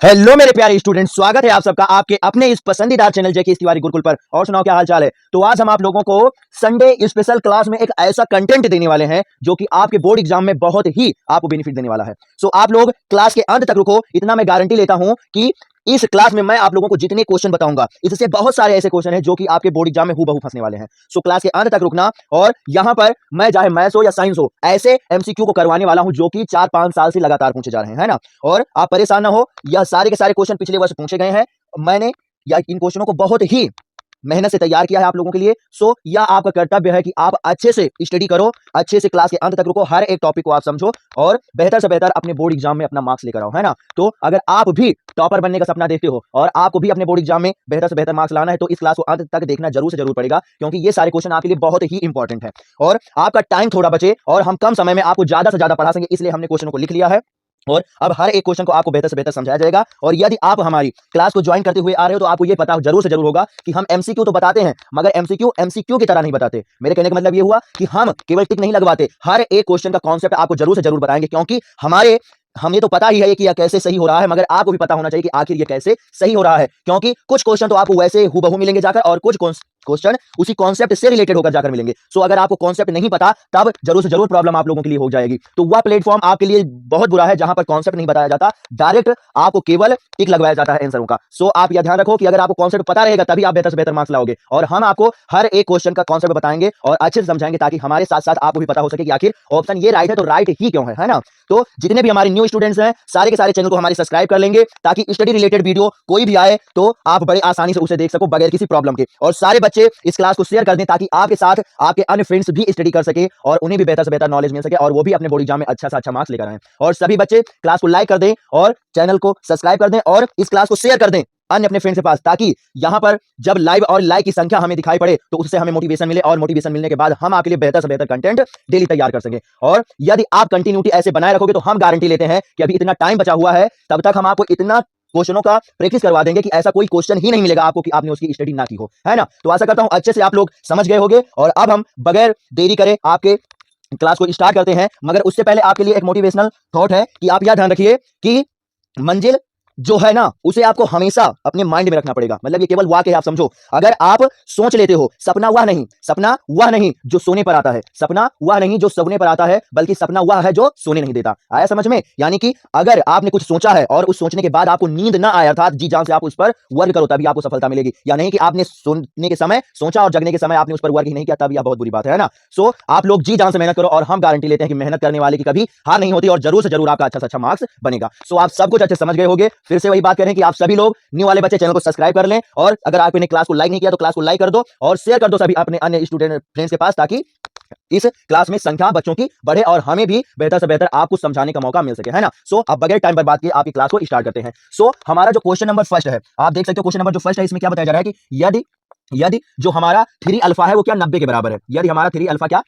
Hello मेरे प्यारे student, स्वागत है आप सबका आपके अपने इस पसंदीदा चैनल जेके तिवारी गुरुकुल पर। और सुनाओ क्या हाल चाल है। तो आज हम आप लोगों को संडे स्पेशल क्लास में एक ऐसा कंटेंट देने वाले हैं जो कि आपके बोर्ड एग्जाम में बहुत ही आपको बेनिफिट देने वाला है। सो आप लोग क्लास के अंत तक रुको, इतना मैं गारंटी लेता हूं कि इस क्लास में मैं आप लोगों को जितने क्वेश्चन बताऊंगा इससे बहुत सारे ऐसे क्वेश्चन हैं जो कि आपके बोर्ड एग्जाम में हूबहू फंसने वाले हैं। सो क्लास के अंत तक रुकना। और यहां पर मैं चाहे मैथ्स हो या साइंस हो, ऐसे एमसीक्यू को करवाने वाला हूं जो कि 4-5 साल से लगातार पूछे जा रहे हैं, है ना। और आप परेशान ना हो, यह सारे के सारे क्वेश्चन पिछले वर्ष पूछे गए हैं। मैंने या इन क्वेश्चनों को बहुत ही मेहनत से तैयार किया है आप लोगों के लिए। सो यह आपका कर्तव्य है कि आप अच्छे से स्टडी करो, अच्छे से क्लास के अंत तक रुको, हर एक टॉपिक को आप समझो और बेहतर से बेहतर अपने बोर्ड एग्जाम में अपना मार्क्स लेकर आओ, है ना। तो अगर आप भी टॉपर बनने का सपना देखते हो और आपको भी अपने बोर्ड एग्जाम में बेहतर से बेहतर मार्क्स लाना है तो इस क्लास को अंत तक देखना जरूर से जरूर पड़ेगा, क्योंकि ये सारे क्वेश्चन आपके लिए बहुत ही इंपॉर्टेंट है। और आपका टाइम थोड़ा बचे और हम कम समय में आपको ज्यादा से ज्यादा पढ़ा सकें, इसलिए हमने क्वेश्चन को लिख लिया है और अब हर एक क्वेश्चन को आपको बेहतर से बेहतर समझाया जाएगा। और यदि आप हमारी क्लास को ज्वाइन करते हुए आ रहे हो तो आपको ये पता जरूर से जरूर होगा कि हम एमसीक्यू तो बताते हैं, मगर एमसीक्यू की तरह नहीं बताते। मेरे कहने का मतलब ये हुआ कि हम केवल टिक नहीं लगवाते, हर एक क्वेश्चन का कॉन्सेप्ट आपको जरूर से जरूर बताएंगे, क्योंकि हमें तो पता ही है कि यह कैसे सही हो रहा है, मगर आपको भी पता होना चाहिए कि आखिर यह कैसे सही हो रहा है। क्योंकि कुछ क्वेश्चन तो आपको वैसे हूबहू मिलेंगे जाकर और कुछ क्वेश्चन उसी कॉन्सेप्ट से रिलेटेड होकर जाकर मिलेंगे। सो अगर आपको कॉन्सेप्ट नहीं पता तब जरूर से जरूर प्रॉब्लम आप लोगों के लिए हो जाएगी। तो वह प्लेटफॉर्म आपके लिए बहुत बुरा है जहां पर कॉन्सेप्ट नहीं बताया जाता, डायरेक्ट आपको केवल टिक लगवाया जाता है आंसरों का। सो आप यह ध्यान रखो कि अगर आपको कॉन्सेप्ट पता रहेगा तभी आप बेहतर से बेहतर मार्क्स लाओगे। और हम आपको हर एक क्वेश्चन का कॉन्सेप्ट बताएंगे और अच्छे से समझाएंगे ताकि हमारे साथ साथ आपको भी पता हो सके कि आखिर ऑप्शन ये राइट है तो राइट ही क्यों है ना। तो जितने भी हमारे न्यू स्टूडेंट्स हैं सारे के सारे चैनल को हमारे सब्सक्राइब कर लेंगे ताकि स्टडी रिलेटेड वीडियो कोई भी आए तो आप बड़े आसानी से उसे देख सको बगैर किसी प्रॉब्लम के। और सारे बच्चे इस क्लास को शेयर कर दें ताकि आपके साथ आपके अन्य फ्रेंड्स भी स्टडी कर सके और उन्हें भी बेहतर से बेहतर नॉलेज मिल सके और वो भी अपने बोर्ड एग्जाम में अच्छा से अच्छा मार्क्स लेकर आए। और सभी बच्चे क्लास को लाइक कर दें और चैनल को सब्सक्राइब कर दें और इस क्लास को शेयर कर दें अन्य अपने फ्रेंड्स के पास, ताकि यहां पर जब लाइव और लाइक की संख्या हमें दिखाई पड़े तो उससे हमें मोटिवेशन मिले और मोटिवेशन मिलने के बाद हम आपके लिए बेहतर से बेहतर कंटेंट डेली तैयार कर सकें। और यदि आप कंटिन्यूटी ऐसे बनाए रखोगे तो हम गारंटी लेते हैं कि अभी इतना टाइम बचा हुआ है तब तक हम आपको इतना क्वेश्चनों का प्रैक्टिस करवा देंगे कि ऐसा कोई क्वेश्चन ही नहीं मिलेगा आपको कि आपने उसकी स्टडी ना की हो, है ना। तो आशा करता हूं अच्छे से आप लोग समझ गए होंगे और अब हम बगैर देरी करे आपके क्लास को स्टार्ट करते हैं। मगर उससे पहले आपके लिए एक मोटिवेशनल थॉट है कि आप यह ध्यान रखिए कि मंजिल जो है ना उसे आपको हमेशा अपने माइंड में रखना पड़ेगा। मतलब ये केवल वाक्य है, आप समझो। अगर आप सोच लेते हो सपना वह नहीं जो सोने पर आता है, सपना वह नहीं जो सोने पर आता है, बल्कि सपना वह है जो सोने नहीं देता। आया समझ में। यानी कि अगर आपने कुछ सोचा है और उस सोचने के बाद आपको नींद ना आया था, जी जान से आप उस पर वर्क करो तभी आपको सफलता मिलेगी। या नहीं कि आपने सोने के समय सोचा और जगने के समय आपने उस पर वर्क ही नहीं किया, तब यह बहुत बुरी बात है ना। सो आप लोग जी जान से मेहनत करो और हम गारंटी लेते हैं कि मेहनत करने वाले की कभी हार नहीं होती और जरूर से जरूर आपका अच्छा से अच्छा मार्क्स बनेगा। सो आप सब कुछ अच्छे समझ गए होंगे। फिर से वही बात करें कि आप सभी लोग न्यू वाले बच्चे चैनल को सब्सक्राइब कर लें और अगर आपने क्लास को लाइक नहीं किया तो क्लास को लाइक कर दो और शेयर कर दो सभी अपने अन्य स्टूडेंट फ्रेंड्स के पास, ताकि इस क्लास में संख्या बच्चों की बढ़े और हमें भी बेहतर से बेहतर आपको समझाने का मौका मिल सके, है ना। सो अब बगैर टाइम बर्बाद किए आपकी क्लास को स्टार्ट करते हैं। सो हमारा जो क्वेश्चन नंबर फर्स्ट है, आप देख सकते हो क्वेश्चन नंबर जो फर्स्ट है इसमें क्या बताया जा रहा है कि यदि जो हमारा 3 अल्फा है वो क्या 90 के बराबर है। यदि हमारा 3 अल्फा क्या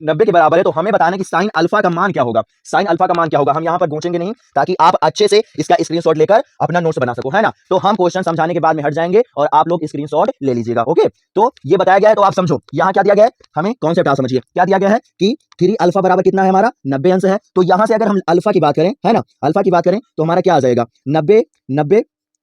90 के बराबर है तो हमें बताना कि साइन अल्फा का मान क्या होगा। साइन अल्फा का मान क्या होगा हम यहां पर पूछेंगे नहीं, ताकि आप अच्छे से इसका स्क्रीनशॉट लेकर अपना नोट्स बना सको, है ना। तो हम क्वेश्चन समझाने के बाद में हट जाएंगे और आप लोग स्क्रीनशॉट ले लीजिएगा। ओके, तो ये बताया गया है तो आप समझो यहां क्या दिया गया है, हमें कॉन्सेप्ट आप समझिए। क्या दिया गया है कि 3 अल्फा बराबर कितना है हमारा 90 अंश है। तो यहां से अगर हम अल्फा की बात करें, है ना, अल्फा की बात करें तो हमारा क्या आ जाएगा 90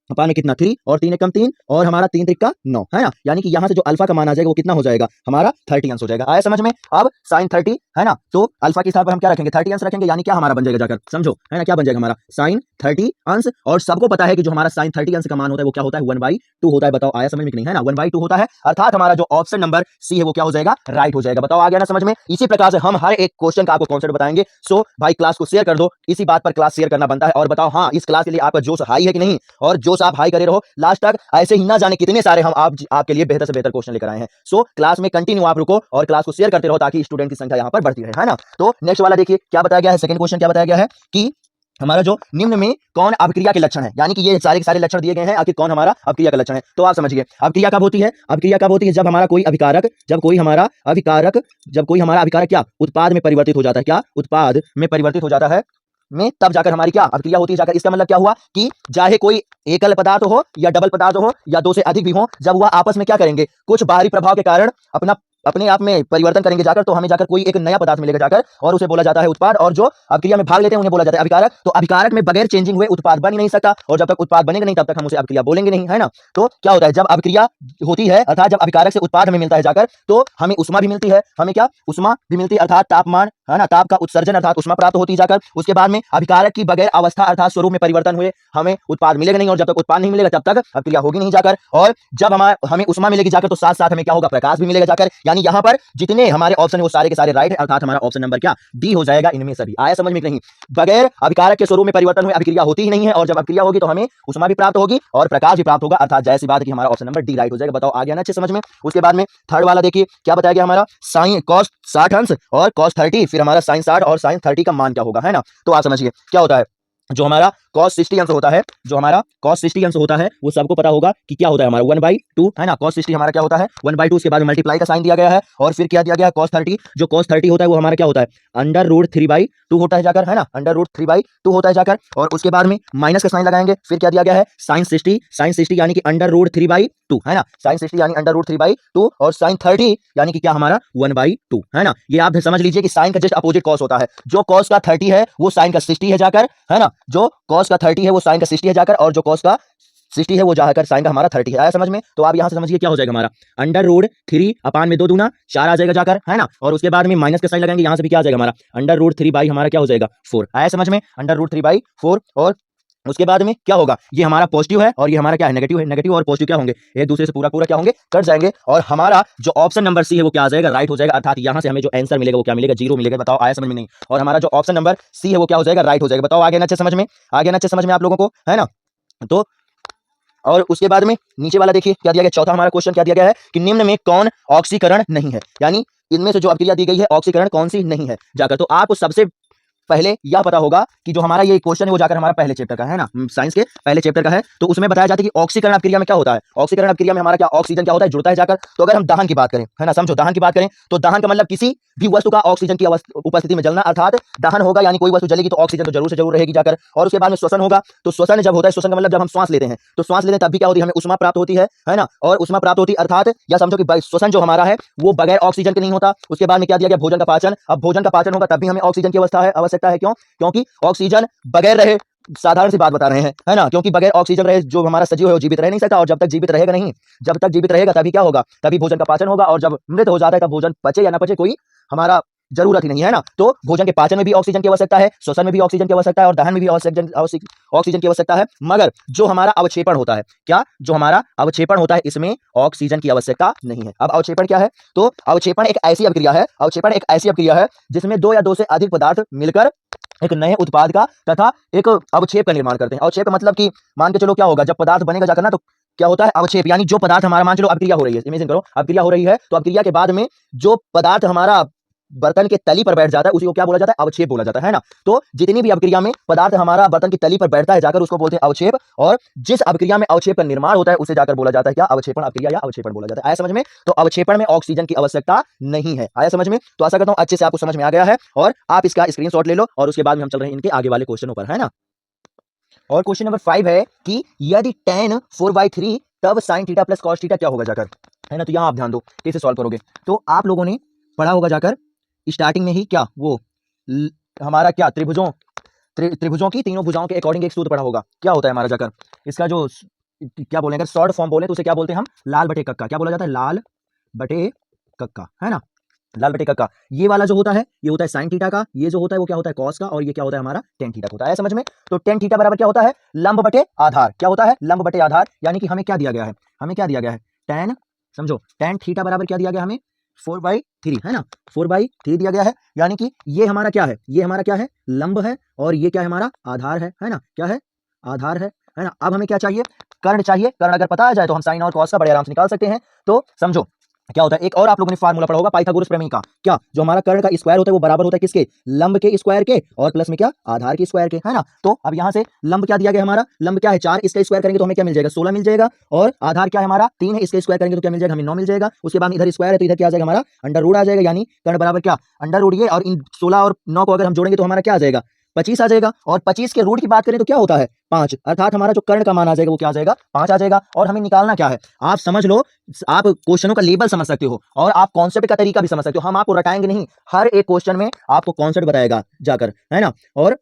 पाने कितना 3 और 3 एकम 3 और हमारा 3 त्रिका 9, है ना। यानी कि यहां से जो अल्फा का मान आ जाएगा वो कितना हो जाएगा हमारा 30 अंश हो जाएगा। आया समझ में। अब साइन 30 है ना, तो अल्फा के स्थान पर हम क्या रखेंगे 30 अंश रखेंगे, यानी क्या हमारा बन जाएगा जाकर समझो, है ना। क्या बन जाएगा हमारा साइन 30 अंश। और सबको पता है कि जो हमारा साइन 30 अंश का मान होता है वो क्या होता है 1/2 होता है। बताओ आया समझ में कि नहीं, है ना। 1/2 होता है, अर्थात हमारा जो ऑप्शन नंबर सी है वो क्या हो जाएगा राइट हो जाएगा। बताओ आ गया ना समझ में। इसी प्रकार से हम हर एक क्वेश्चन का आपको कॉन्सेप्ट बताएंगे। सो भाई क्लास को शेयर कर दो, इसी बात पर क्लास शेयर करना बनता है। और बताओ हाँ इस क्लास के लिए आपका जोश हाई है कि नहीं, और जोश आप हाई करे रहो लास्ट तक। ऐसे ही ना जाने कितने सारे हम आपके लिए बेहतर से बेहतर क्वेश्चन लेकर आए हैं। सो क्लास में कंटिन्यू आप रुको और क्लास को शेयर करते रहो ताकि स्टूडेंट की संख्या यहां पर बढ़ती रहे, है ना। तो नेक्स्ट वाला देखिए क्या बताया गया है। सेकंड क्वेश्चन क्या बताया गया है कि हमारा जो निम्न में कौन अभिक्रिया के लक्षण है, यानी कि ये सारे के सारे लक्षण दिए गए हैं, आखिर कौन हमारा अभिक्रिया का लक्षण है। तो आप समझिए अभिक्रिया कब होती है। अभिक्रिया कब होती है जब हमारा कोई अभिकारक जब कोई हमारा अभिकारक क्या उत्पाद में परिवर्तित हो जाता है, क्या उत्पाद में परिवर्तित हो जाता है में तब जाकर हमारी क्या अभिक्रिया होती है जाकर। इसका मतलब क्या हुआ कि चाहे कोई एकल पदार्थ हो या डबल पदार्थ हो या 2 से अधिक भी हो, जब वह आपस में क्या करेंगे कुछ बाहरी प्रभाव के कारण अपना अपने आप में परिवर्तन करेंगे जाकर, तो हमें जाकर कोई एक नया पदार्थ मिलेगा जाकर, और उसे बोला जाता है उत्पाद, और जो अभिक्रिया में भाग लेते हैं उन्हें बोला जाता है अभिकारक। तो अभिकारक में बगैर चेंजिंग हुए उत्पाद बन ही नहीं सकता, और जब तक उत्पाद बनेगा नहीं तब तक हम उसे अभिक्रिया बोलेंगे नहीं, है ना। तो क्या होता है, जब अभिक्रिया होती है अर्थात जब अभिकारक से उत्पाद हमें मिलता है जाकर, तो हमें उष्मा भी मिलती है, हमें क्या उष्मा भी मिलती है अर्थात तापमान, है ना, ताप का उत्सर्जन अर्थात उष्मा प्राप्त होती है जाकर। उसके बाद में अभिकारक की बगैर अवस्था अर्थात स्वरूप में परिवर्तन हुए हमें उत्पाद मिलेगा नहीं, और जब तक उत्पाद नहीं मिलेगा तब तक अभिक्रिया होगी नहीं जाकर। और जब हमें उष्मा मिलेगी जाकर, तो साथ साथ हमें क्या होगा, प्रकाश भी मिलेगा जाकर। यानी यहाँ पर जितने हमारे ऑप्शन है वो सारे के सारे राइट है, अर्थात हमारा ऑप्शन नंबर क्या, डी हो जाएगा इनमें सभी। आया समझ में कि नहीं। बगैर अभिकारक के स्वरूप में परिवर्तन हुए अभिक्रिया होती ही नहीं है, और जब अभिक्रिया होगी तो हमें उष्मा भी प्राप्त होगी और प्रकाश भी प्राप्त होगा, अर्थात जैसी बात कि हमारा ऑप्शन नंबर डी राइट हो जाएगा। बताओ आ गया ना अच्छे समझ में। उसके बाद में थर्ड वाला देखिए क्या बताया गया हमारा, साइन cos 60 अंश और cos 30, फिर हमारा sin 60 और sin 30 का मान क्या होगा, है ना। तो आप समझिए क्या होता है, जो हमारा cos 60 अंश होता है, जो हमारा cos 60 अंश होता है वो सबको पता होगा कि क्या होता है हमारा 1/2, है ना। cos 60 हमारा क्या होता है 1/2, उसके बाद मल्टीप्लाई का साइन दिया गया है, और फिर क्या दिया गया है cos 30, जो cos 30 होता है वो हमारा क्या होता है √3/2 होता है जाकर, है ना, √3/2 होता है जाकर। और उसके बाद में माइनस का साइन लगाएंगे, फिर क्या दिया गया है sin 60 यानी कि √3/2, है ना, sin 60 यानी √3/2, और sin 30 यानी कि क्या हमारा 1/2, है ना। ये आप समझ लीजिए कि साइन का जस्ट अपोजिट cos होता है, जो cos का 30 है वो sin का 60 है जाकर, है ना, जो cos का 30 है वो sin का 60 है जाकर, और जो cos का 60 है वो जाकर sin का हमारा 30 है। आया समझ में। तो आप यहां से समझिए क्या हो जाएगा हमारा √3 2 दूना 4 आ जाएगा जाकर, है ना, और उसके बाद में माइनस का साइन लगाएंगे, यहां से भी क्या आ जाएगा हमारा √3 हमारा क्या हो जाएगा 4। आया समझ में, √3/4, और उसके बाद में क्या होगा, ये हमारा पॉजिटिव है और ये हमारा क्या है नेगेटिव है, नेगेटिव और पॉजिटिव क्या होंगे एक दूसरे से पूरा क्या होंगे, कट जाएंगे, और हमारा जो ऑप्शन नंबर सी है वो क्या आ जाएगा, राइट हो जाएगा, अर्थात यहां से हमें जो आंसर मिलेगा वो क्या मिलेगा, 0 मिलेगा। बताओ आया समझ में नहीं। और हमारा जो ऑप्शन नंबर सी है वो क्या हो जाएगा, राइट हो जाएगा। बताओ आगे ना अच्छे समझ में, आगे ना अच्छे समझ में आप लोगों को, है ना। तो और उसके बाद में नीचे वाला देखिए क्या दिया गया, चौथा हमारा क्वेश्चन क्या दिया गया है कि निम्न में कौन ऑक्सीकरण नहीं है, यानी इनमें से जो अभिक्रिया दी गई है ऑक्सीकरण कौन सी नहीं है जाकर। तो आपको सबसे पहले यह पता होगा कि जो हमारा ये क्वेश्चन है वो जाकर हमारा पहले चैप्टर का है ना, साइंस के पहले चैप्टर का है। तो उसमें बताया जाता है कि ऑक्सीकरण अभिक्रिया में क्या होता है, ऑक्सीकरण अभिक्रिया में हमारा क्या ऑक्सीजन क्या होता है, जुड़ता है जाकर। तो अगर हम दहन की बात करें, है ना, समझो दहन की बात करें, तो दहन का मतलब किसी भी वस्तु का ऑक्सीजन की उपस्थिति में जलना, अर्थात दहन होगा यानी कोई वस्तु जलेगी तो ऑक्सीजन तो जरूर से जरूर रहेगी जाकर। और उसके बाद में श्वसन होगा, तो श्वसन जब होता है, श्वसन का मतलब जब हम श्वास लेते हैं, तो श्वास लेते हैं तब भी क्या होती है, हमें उष्मा प्राप्त होती है ना, और उष्मा प्राप्त होती है, अर्थात या समझो कि श्वसन जो हमारा है वो बगैर ऑक्सीजन के नहीं होता। उसके बाद में क्या दिया गया, भोजन का पाचन। अब भोजन का पाचन होगा तब भी हमें ऑक्सीजन की आवश्यकता है, क्यों, क्योंकि ऑक्सीजन बगैर रहे, साधारण सी बात बता रहे हैं, है ना, क्योंकि बगैर ऑक्सीजन रहे जो हमारा सजीव है वो जीवित रह नहीं सकता, और जब तक जीवित रहेगा नहीं, जब तक जीवित रहेगा तभी क्या होगा, तभी भोजन का पाचन होगा, और जब मृत हो जाता है तब भोजन पचे या ना पचे कोई हमारा जरूरत ही नहीं है ना। तो भोजन के पाचन में भी ऑक्सीजन की आवश्यकता है, श्वसन में भी ऑक्सीजन की आवश्यकता है, और दहन में भी ऑक्सीजन की आवश्यकता है। मगर जो हमारा अवक्षेपण होता है, क्या जो हमारा अवक्षेपण होता है इसमें ऑक्सीजन की आवश्यकता नहीं है। अब अवक्षेपण क्या है, तो अवक्षेपण एक ऐसी अभिक्रिया है जिसमें दो या दो से अधिक पदार्थ मिलकर एक नए उत्पाद का तथा एक अवक्षेप का निर्माण करते हैं। अवक्षेप का मतलब कि मान के चलो क्या होगा, जब पदार्थ बनेगा जाकर ना, तो क्या होता है अवक्षेप, यानी जो पदार्थ हमारा मान चलो अभिक्रिया हो रही है, इमेजिन करो अभिक्रिया हो रही है, तो अभिक्रिया के बाद में जो पदार्थ हमारा बर्तन के तली पर बैठ जाता है उसी को क्या बोला जाता है, अवक्षेप बोला जाता है ना। तो जितनी भी अभिक्रिया में पदार्थ हमारा बर्तन की तली पर बैठता है जाकर उसको बोलते हैं अवक्षेप, और जिस अभिक्रिया में अवक्षेप का निर्माण होता है उसे जाकर बोला जाता है क्या, अवक्षेपण अभिक्रिया या अवक्षेपण बोला जाता है। आया समझ में। तो अवक्षेपण में ऑक्सीजन की आवश्यकता नहीं है। आया समझ में। तो आशा करता हूं अच्छे से आपको समझ में आ गया है, और आप इसका स्क्रीनशॉट ले लो, और उसके बाद में हम चल रहे हैं इनके आगे वाले क्वेश्चनों पर, है ना। और क्वेश्चन नंबर 5 है कि यदि tan 4/3 तब sin theta plus cos theta क्या होगा जाकर, है ना। तो यहां आप ध्यान दो कैसे सॉल्व करोगे। तो आप लोगों ने पढ़ा होगा जाकर स्टार्टिंग में ही क्या, वो हमारा क्या त्रिभुजों की तीनों भुजाओं के अकॉर्डिंग एक सूत्र पढ़ा होगा। क्या होता है हमारा जाकर, इसका जो क्या बोलेंगे, शॉर्ट फॉर्म बोले तो उसे क्या बोलते हैं हम, लाल बटे कक्का। क्या बोला जाता है, लाल बटे कक्का, है ना, लाल बटे कक्का। ये वाला जो होता है ये होता है साइन थीटा का, ये जो होता है वो क्या होता है कॉस का, और ये क्या होता है हमारा टेन थीटा होता है। समझ में। तो टेन थीटा बराबर क्या होता है, लंब बटे आधार। क्या होता है, लंब बटे आधार। यानी कि हमें क्या दिया गया है, टेन, समझो टेन थीटा बराबर क्या दिया गया हमें 4/3, है ना, 4/3 दिया गया है। यानी कि ये हमारा क्या है, लंब है, और ये क्या है हमारा आधार है ना, क्या है, आधार है ना। अब हमें क्या चाहिए, कर्ण चाहिए। कर्ण अगर पता आ जाए तो हम साइन और कॉस का बड़े आराम से निकाल सकते हैं। तो समझो क्या होता है, एक और आप लोगों ने फार्मूला पढ़ा होगा पाइथागोरस प्रमेय का। क्या, जो हमारा कर्ण का स्क्वायर होता है वो बराबर होता है किसके, लंब के स्क्वायर के, और प्लस में क्या, आधार के स्क्वायर के, है ना। तो अब यहां से लंब क्या दिया गया हमारा, लंब क्या है 4, इसका स्क्वायर करेंगे तो हमें क्या मिल जाएगा 16 मिल जाएगा, और आधार क्या है हमारा 3 है, इसका स्क्वायर करेंगे तो क्या मिल जाएगा हमें 9 मिल जाएगा। उसके बाद इधर स्क्वायर है तो इधर क्या आ जाएगा हमारा अंडर रूट आ जाएगा, यानी कर्ण बराबर क्या अंडर रूट ये, और इन 16 और 9 को अगर हम जोड़ेंगे तो हमारा क्या आ जाएगा 25 आ जाएगा। और 25 के रूट की बात करें तो क्या होता है 5, अर्थात हमारा जो कर्ण का मान आ जाएगा वो क्या आ जाएगा 5 आ जाएगा। और हमें निकालना क्या है, आप समझ लो, आप क्वेश्चनों का लेवल समझ सकते हो और आप कॉन्सेप्ट का तरीका भी समझ सकते हो। हम आपको रटाएंगे नहीं, हर एक क्वेश्चन में आपको कॉन्सेप्ट बताएगा जाकर, है ना। और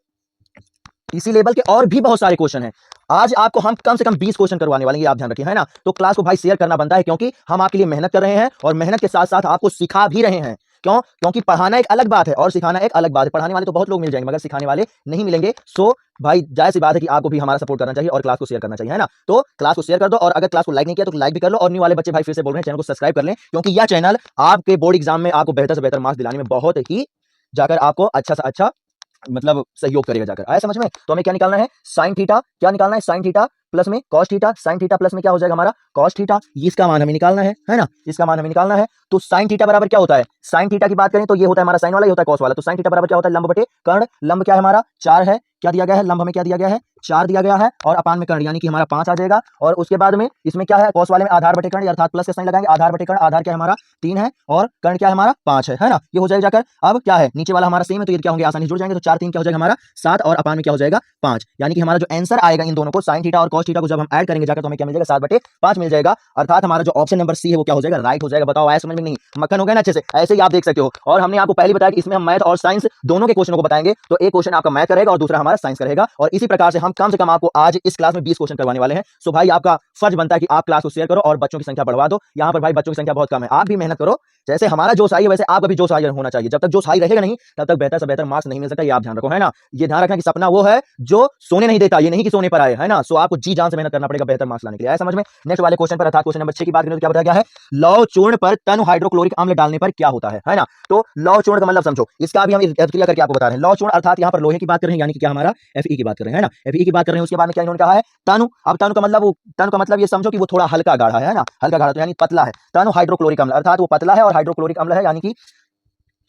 इसी लेवल के और भी बहुत सारे क्वेश्चन हैं। आज आपको हम कम से कम 20 क्वेश्चन करवाने वाले हैं, ये आप ध्यान रखिए, है ना। तो क्लास को भाई शेयर करना बनता है, क्योंकि हम आपके लिए मेहनत कर रहे हैं और मेहनत के साथ साथ आपको सिखा भी रहे हैं। क्यों? क्योंकि पढ़ाना एक अलग बात है और सिखाना एक अलग बात है। पढ़ाने वाले तो बहुत लोग मिल जाएंगे मगर सिखाने वाले नहीं मिलेंगे। सो भाई जाहिर सी बात है कि आपको भी हमारा सपोर्ट करना चाहिए और क्लास को शेयर करना चाहिए, है ना। तो क्लास को शेयर कर दो और अगर क्लास को लाइक नहीं किया तो लाइक भी कर लो। और न्यू वाले बच्चे भाई फिर से बोल रहे हैं चैनल को सब्सक्राइब कर लें, क्योंकि यह चैनल आपके बोर्ड एग्जाम में आपको बेहतर से बेहतर मार्क्स दिलाने में बहुत ही जाकर आपको अच्छा से अच्छा मतलब सहयोग करेगा जाकर। आया समझ में। तो हमें क्या निकालना है, साइन थीटा। क्या निकालना है, साइन थीटा प्लस में cos theta. Sine theta plus में क्या हो जाएगा हमारा कॉस थीटा। इसका मान हमें निकालना है ना, इसका मान हमें निकालना है। तो साइन थीटा बराबर क्या होता है, साइन थीटा की बात करें तो ये होता है हमारा साइन वाला, ये होता है कॉस वाला। तो साइन थीटा बराबर क्या होता है, लंब बटे कर्ण। लंब क्या है हमारा 4 है, क्या दिया गया है, लंब हमें क्या दिया गया है 4 दिया गया है, और अपान में कर्ण यानी कि हमारा 5 आ जाएगा। और उसके बाद में इसमें क्या है, कॉस वाले में आधार बटे कर्ण अर्थात प्लस का साइन लगाएंगे। आधार बटे कर्ण, आधार क्या है हमारा 3 है और कर्ण क्या है हमारा 5 है ना। ये हो जाएगा जाकर। अब क्या है, नीचे वाला हमारा सेम है तो ये क्या होंगे आसानी से जुड़ जाएंगे। तो 4 3 क्या हो जाएगा हमारा 7 और अपान में क्या हो जाएगा 5, यानी कि हमारा जो आंसर आएगा इन दोनों को साइन थीटा और कॉस थीटा को जब हम ऐड करेंगे जाकर तो हमें क्या मिल जाएगा 7/5 मिल जाएगा। अर्थात हमारा जो ऑप्शन नंबर सी है वो क्या हो जाएगा, राइट हो जाएगा। बताओ आया समझ में नहीं, मक्खन हो गया ना अच्छे से। ऐसे ही आप देख सकते हो। और हमने आपको पहले बताया कि इसमें हम मैथ और साइंस दोनों के क्वेश्चनों को बताएंगे। तो एक क्वेश्चन आपका मैथ करेगा और दूसरा हमारा साइंस करेगा। और इसी प्रकार से हम कम से कम आपको आज इस क्लास में 20 क्वेश्चन करवाने वाले हैं। सो भाई आपका फर्ज बनता है कि आप क्लास को शेयर करो और बच्चों की संख्या बढ़वा दो। यहाँ पर भाई बच्चों की संख्या बहुत कम है, आप भी मेहनत करो। जैसे हमारा जोश आई है वैसे आपका भी जोश आई होना चाहिए। जब तक जोश हाई रहेगा नहीं तब तक बेहतर से बेहतर मार्क्स नहीं मिल सकता, ये आप ध्यान रखो, है ना। ये ध्यान रखना कि सपना वो है जो सोने नहीं देता, ये नहीं कि सोने पर आए, है ना। सो आपको जी जान से मेहनत करना पड़ेगा बेहतर मार्क्स लाने के लिए। आया समझ में। नेक्स्ट वाले क्वेश्चन पर अर्थात क्वेश्चन नंबर 6 की बात करें तो क्या बताया गया है, लौह चूर्ण पर तनु हाइड्रोक्लोरिक अम्ल डालने पर क्या होता है ना। तो लौह चूर्ण का मतलब समझो, इसका भी हम क्लियर करके आपको बता रहे हैं। लौह चूर्ण अर्थात यहाँ पर लोहे की बात कर रहे हैं, यानी कि क्या हमारा Fe की बात कर रहे हैं, है ना। Fe की बात कर रहे हैं। उसके बाद में क्या इन्होंने कहा है तनु। अब तनु का मतलब ये समझो कि वो थोड़ा हल्का गाढ़ा है ना, हल्का गाढ़ा तो यानी पतला है। तनु हाइड्रोक्लोरिक अम्ल अर्थात वो पतला है और हाइड्रोक्लोरिक अम्ल है, यानी कि